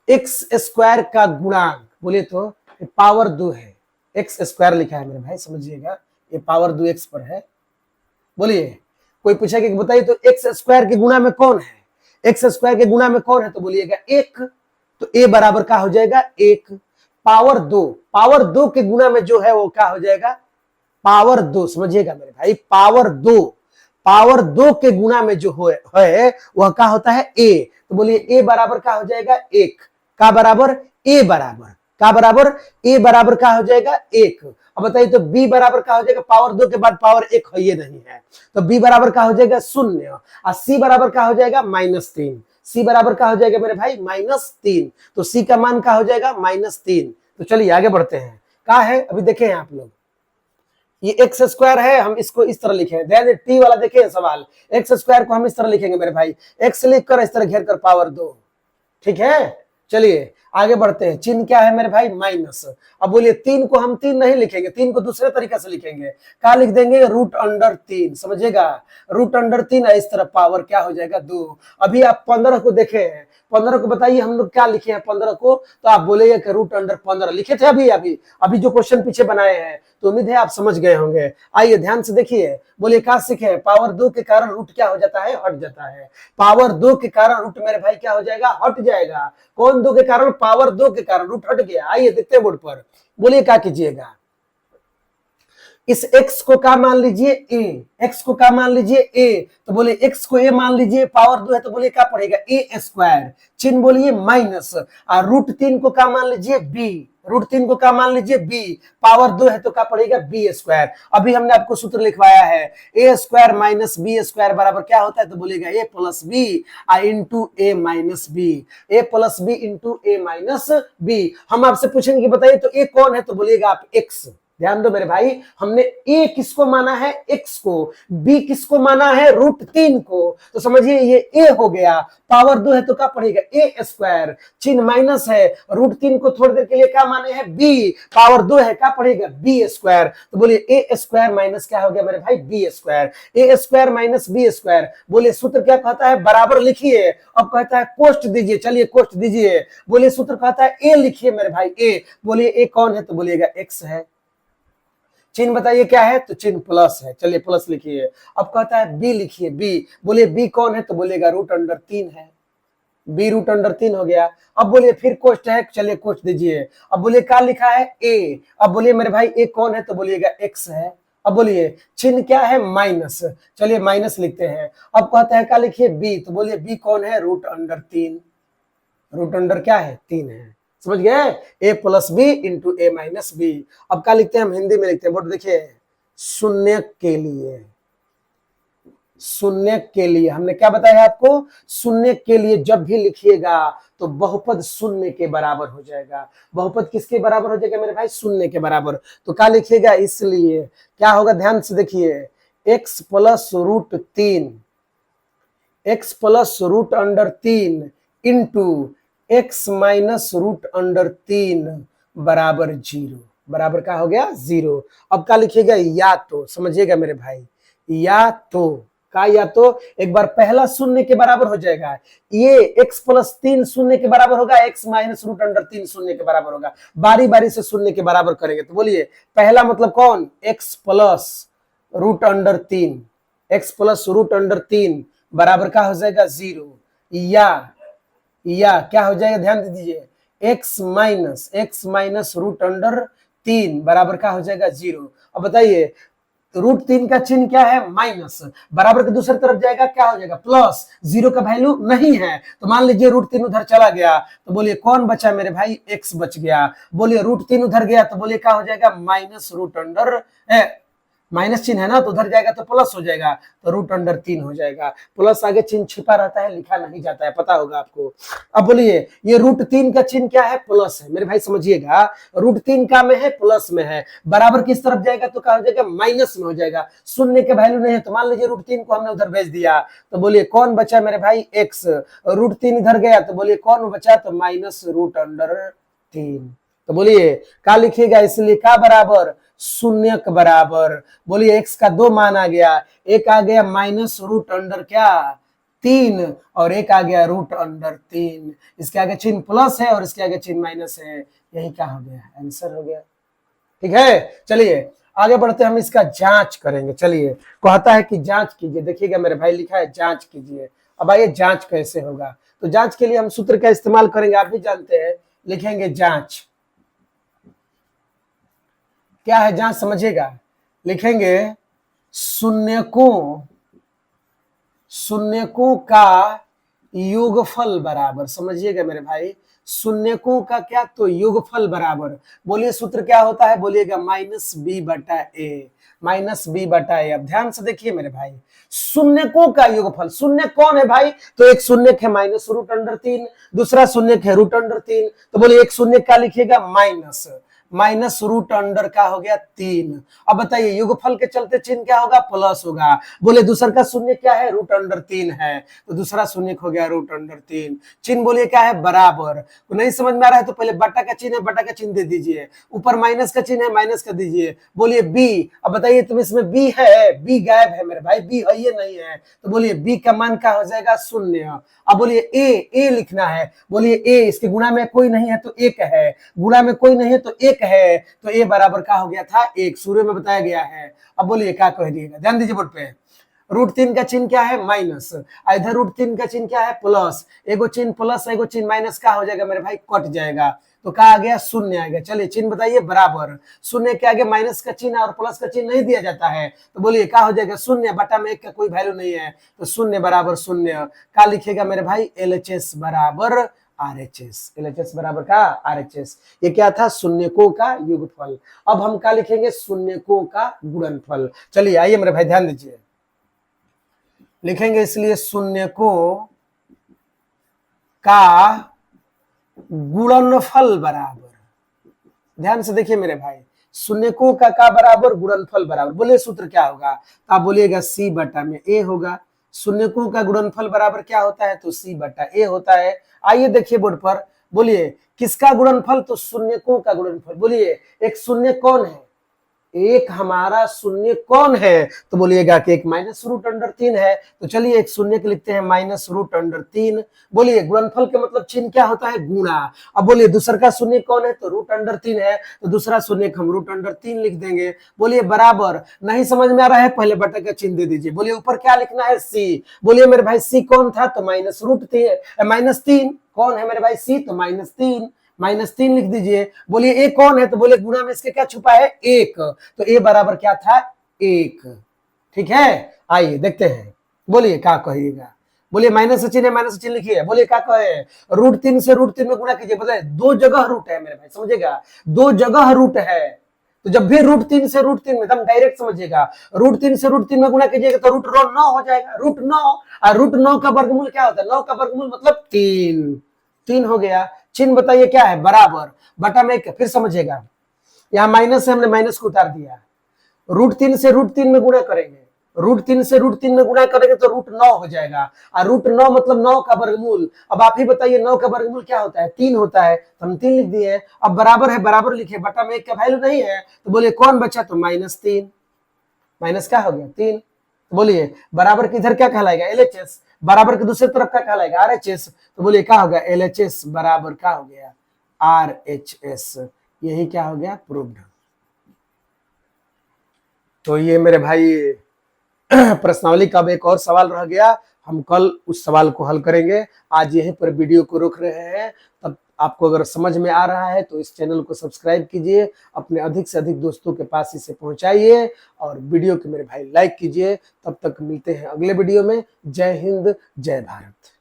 x² का गुणांक, बोलिए तो पावर 2 है, x² लिखा है मेरे भाई, समझिएगा, ये पावर 2 x पर है। बोलिए, कोई पूछेगा कि बताइए तो x² के गुणा में कौन है, x² के गुणा में कौन है, तो बोलिएगा 1, तो a बराबर क्या हो जाएगा, 1, पावर 2, पावर 2 के गुणा में जो है वो क्या हो जाएगा, पावर 2, समझिएगा मेरे भाई, पावर 2, पावर 2 के गुणा में जो है वह क्या होता है, a, तो बोलिए a बराबर क्या हो जाएगा, 1, का बराबर a बराबर, का बराबर a बराबर क्या हो जाएगा, 1। अब बताइए तो b बराबर क्या हो जाएगा, पावर 2 के बाद पावर 1 है, ये नहीं है, तो b बराबर क्या हो जाएगा, 0, और c बराबर क्या हो जाएगा, -3, c बराबर क्या हो जाएगा मेरे भाई, -3, तो c का मान क्या हो जाएगा, -3। तो चलिए आगे बढ़ते हैं, क्या है अभी देखें आप लोग, ये एक्स स्क्वायर है, हम इसको इस तरह लिखे ध्यान टी वाला देखे सवाल, एक्स स्क्वायर को हम इस तरह लिखेंगे मेरे भाई, एक्स लिखकर इस तरह घेर कर पावर 2, ठीक है। चलिए आगे बढ़ते हैं, चिन्ह क्या है मेरे भाई, माइनस। अब बोलिए 3 को हम 3 नहीं लिखेंगे, 3 को दूसरे तरीके से लिखेंगे, क्या लिख देंगे, √3, समझिएगा, √3 है, इस तरह पावर क्या हो जाएगा 2। अभी आप 15 को देखे हैं, 15 को बताइए हम लोग क्या लिखे हैं 15 को, तो आप बोलेंगे कि √15 लिखे थे अभी अभी अभी जो क्वेश्चन पीछे बनाए हैं, तो उम्मीद है आप समझ गए होंगे। आइए ध्यान से देखिए, बोलिए क्या सीखे, पावर 2 के कारण रूट क्या हो जाता है, हट जाता है। पावर 2 के कारण रूट मेरे भाई क्या हो जाएगा, हट जाएगा। कौन 2 के कारण, पावर 2 के कारण रूट हट गया। आइए देखते हैं बोर्ड पर, बोलिए क्या कीजिएगा, इस x को क्या मान लीजिए a, x को क्या मान लीजिए a, तो बोले x को a मान लीजिए, पावर 2 है तो बोलिए क्या पड़ेगा a², चिन्ह बोलिए माइनस, और √3 को क्या मान लीजिए b, √3 को क्या मान लीजिए b, पावर 2 है तो क्या पड़ेगा b²। अभी हमने आपको सूत्र लिखवाया है, a² माइनस b² बराबर क्या होता है, तो बोलेगा a plus b into a minus b, a plus b into a minus b। हम आपसे पूछेंगे कि बताइए तो a कौन है, तो बोलिएगा आप x। ध्यान दो मेरे भाई, हमने a किसको माना है, x को, b किसको माना है, √3 को, तो समझिए ये a हो गया, पावर 2 है तो क्या पड़ेगा a², चिन्ह माइनस है, √3 को थोड़ी देर के लिए क्या माने हैं b, पावर 2 है क्या पड़ेगा b², तो बोलिए a² माइनस क्या हो गया मेरे भाई b², a² माइनस b²। बोलिए सूत्र क्या कहता है, बराबर लिखिए, अब कहता है कोष्ट दीजिए, चलिए कोष्ट दीजिए। बोलिए सूत्र कहता है a लिखिए मेरे भाई a, बोलिए a कौन है, तो बोलिएगा x है, चिन्ह बताइए क्या है, तो चिन्ह प्लस है, चलिए प्लस लिखिए। अब कहता है बी लिखिए बी, बोलिए बी कौन है, तो बोलिएगा √3 है, बी √3 हो गया। अब बोलिए फिर कोष्ट है, चलिए कोष्ट दीजिए। अब बोलिए क्या लिखा है ए, अब बोलिए मेरे भाई ए कौन है, तो बोलिएगा एक्स है। अब बोलिए चिन्ह क्या है, माइनस, चलिए माइनस लिखते हैं। अब कहता है क्या लिखिए बी, तो बोलिए बी कौन है, √3, √3 क्या है 3 है, समझ गए, a plus b into a minus b. अब क्या लिखते हैं, हम हिंदी में लिखते हैं, बोर्ड देखिए, शून्य के लिए, शून्य के लिए हमने क्या बताया आपको, शून्य के लिए जब भी लिखिएगा तो बहुपद शून्य के बराबर हो जाएगा। बहुपद किसके बराबर हो जाएगा मेरे भाई, शून्य के बराबर। तो क्या लिखिएगा, इसलिए क्या होगा, ध्यान से देखिए, x plus √3, x plus √3 into x minus √3 बराबर 0, बराबर क्या हो गया 0। अब क्या लिखिएगा, या तो समझिएगा मेरे भाई, या तो का, या तो एक बार पहला शून्य के बराबर हो जाएगा, ये x प्लस 3 शून्य के बराबर होगा, x माइनस √3 शून्य के बराबर होगा, बारी बारी से शून्य के बराबर करेंगे। तो बोलिए पहला मतलब कौन, x प्लस √3, x प्लस √3 बराबर क्या हो जाएगा 0, या क्या हो जाएगा, ध्यान दे दीजिए, x माइनस √3 बराबर क्या हो जाएगा 0। अब बताइए √3 का चिन्ह क्या है, माइनस, बराबर के दूसरी तरफ जाएगा क्या हो जाएगा प्लस, 0 का वैल्यू नहीं है, तो मान लीजिए √3 उधर चला गया, तो बोलिए कौन बचा मेरे भाई, x बच गया। बोलिए √3 उधर गया तो बोलिए क्या हो जाएगा, माइनस चिन्ह है ना, तो उधर जाएगा तो प्लस हो जाएगा, तो √3 हो जाएगा। प्लस आगे चिन्ह छिपा रहता है, लिखा नहीं जाता है, पता होगा आपको। अब बोलिए ये √3 का चिन्ह क्या है, प्लस है मेरे भाई, समझिएगा, √3 का में है, प्लस में है, बराबर किस तरफ जाएगा तो क्या हो जाएगा, माइनस में हो जाएगा, शून्य के वैल्यू नहीं है, तो मान लीजिए √3 को हमने उधर भेज दिया, तो बोलिए कौन बचा मेरे भाई, x, √3 इधर गया तो बोलिए कौन बचा, तो माइनस √3। तो बोलिए क्या लिखिएगा, इसलिए क्या बराबर, शून्य के बराबर। बोलिए x का 2 मान आ गया, एक आ गया माइनस √3 और एक आ गया √3, इसके आगे चिन्ह प्लस है और इसके आगे चिन्ह माइनस है, यही क्या हो गया, आंसर हो गया। ठीक है, चलिए आगे बढ़ते हम इसका जांच करेंगे। चलिए कहता है कि जांच कीजिए, देखिएगा मेरे भाई लिखा है जांच कीजिए। अब आइए जांच कैसे होगा, तो जांच के लिए हम सूत्र का इस्तेमाल करेंगे, आप भी जानते हैं, लिखेंगे जांच। क्या है जांच, समझिएगा, लिखेंगे शून्यकों का योगफल बराबर, समझिएगा मेरे भाई, शून्यकों का क्या, तो योगफल बराबर। बोलिए सूत्र क्या होता है, बोलिएगा -b/a। अब ध्यान से देखिए मेरे भाई, शून्यकों का योगफल, शून्य कौन है भाई, तो एक शून्य है -√3, दूसरा शून्य है √3, तो बोलिए एक शून्य क्या लिखिएगा, माइनस, माइनस रूट अंडर का हो गया 3। अब बताइए योगफल के चलते चिन्ह क्या होगा, प्लस होगा। बोले दूसरा का शून्य क्या है, रूट अंडर 3 है, तो दूसरा शून्य हो गया रूट अंडर 3। चिन्ह बोलिए क्या है, बराबर। तो नहीं समझ में आ रहा है तो पहले बटा का चिन्ह है, बटा का चिन्ह दे दीजिए। ऊपर माइनस का चिन्ह है, माइनस का दीजिए। बोलिए बी। अब बताइए तुम इसमें बी है, बी गायब है मेरे भाई, बी है ये नहीं है, तो बोलिए बी का मान क्या हो जाएगा, 0। अब बोलिए ए लिखना है। बोलिए ए, इसके गुणा में कोई नहीं है तो एक है, गुणा में कोई नहीं है तो एक है, तो ए बराबर का हो गया था 1, शुरू में बताया गया है। अब बोलिए क्या कह दिएगा, ध्यान दीजिए बोर्ड पे। रूट 3 का चिन्ह क्या है, माइनस। इधर रूट 3 का चिन्ह क्या है, प्लस। एगो चिन्ह प्लस एगो चिन्ह माइनस का हो जाएगा मेरे भाई, कट जाएगा, तो क्या आ गया, 0 आएगा। चलिए चिन्ह बताइए, बराबर। 0 के आगे माइनस का चिन्ह और प्लस का चिन्ह नहीं दिया जाता है, तो बोलिए क्या हो जाएगा, 0 बटा में 1 का कोई वैल्यू नहीं है, तो 0 बराबर 0। क्या लिखेगा मेरे भाई, LHS बराबर RHS। LHS बराबर का RHS। ये क्या था, शून्यकों का युगफल। अब हम क्या लिखेंगे, शून्यकों का गुणनफल। चलिए आइए मेरे भाई ध्यान दीजिए, लिखेंगे इसलिए शून्यकों का गुणनफल बराबर। ध्यान से देखिए मेरे भाई, शून्यकों का बराबर, गुणनफल बराबर। बोले सूत्र क्या होगा, आप बोलिएगा C बटा में A होगा। शून्यकों का गुणनफल बराबर क्या होता है, तो C बटा A होता है। आइए देखिए बोर्ड पर, बोलिए किसका गुणनफल, तो शून्यकों का गुणनफल। बोलिए एक शून्य कौन है, एक हमारा शून्य कौन है, तो बोलिएगा कि एक माइनस रूट अंडर 3 है। तो चलिए एक शून्य के लिखते हैं माइनस रूट अंडर 3। बोलिए गुणनफल के मतलब चिन्ह क्या होता है, गुणा। अब बोलिए दूसरा का शून्य कौन है, तो रूट अंडर 3 है, तो दूसरा शून्य हम रूट अंडर 3 लिख देंगे। बोलिए बराबर। नहीं समझ में आ रहा है, पहले बटा का चिन्ह दे दीजिए। बोलिए ऊपर क्या लिखना है, C। बोलिए मेरे भाई C कौन था, तो माइनस रूट 3, माइनस 3 कौन है मेरे भाई, C, तो -3 लिख दीजिए। बोलिए ए कौन है, तो बोले गुणा में इसके क्या छुपा है, 1, तो ए बराबर क्या था, 1। ठीक है, आइए देखते हैं, बोलिए क्या कहिएगा। बोलिए माइनस से चिन्ह, माइनस से चिन्ह लिखिए। बोलिए क्या कहे, रूट 3 से रूट 3 में गुणा कीजिए। बताए दो जगह रूट है मेरे भाई, समझिएगा, दो जगह रूट है, तो जब भी रूट 3 से रूट 3 में, एकदम डायरेक्ट समझिएगा, रूट 3 से रूट 3 में गुणा कीजिएगा तो रूट 9 हो जाएगा, रूट 9। और रूट 9 का वर्गमूल क्या होता है, 9 का वर्गमूल मतलब 3 हो गया। चिन्ह बताइए क्या है, बराबर। बटा में फिर समझिएगा, यहां माइनस से हमने माइनस को उतार दिया, रूट 3 से रूट 3 में गुणा करेंगे, रूट 3 से रूट 3 में गुणा करेंगे तो रूट 9 हो जाएगा, और रूट 9 मतलब 9 का वर्गमूल। अब आप ही बताइए 9 का वर्गमूल क्या होता है, 3 होता है, तो हम 3 लिख दिए। अब बराबर है, बराबर लिखे, बटा में 1 का वैल्यू नहीं है, तो बोलिए कौन बचा, तो -3, माइनस क्या हो गया, 3। बोलिए बराबर किधर क्या कहलाएगा, LHS। बराबर के दूसरी तरफ क्या कहलाएगा, RHS। तो बोलिए क्या होगा, LHS बराबर क्या हो गया, RHS। यही क्या हो गया, प्रूव्ड। तो ये मेरे भाई प्रश्नावली का अब एक और सवाल रह गया, हम कल उस सवाल को हल करेंगे। आज यहीं पर वीडियो को रोक रहे हैं। तब आपको अगर समझ में आ रहा है तो इस चैनल को सब्सक्राइब कीजिए, अपने अधिक से अधिक दोस्तों के पास इसे पहुंचाइए, और वीडियो को मेरे भाई लाइक कीजिए। तब तक मिलते हैं अगले वीडियो में। जय हिंद, जय भारत।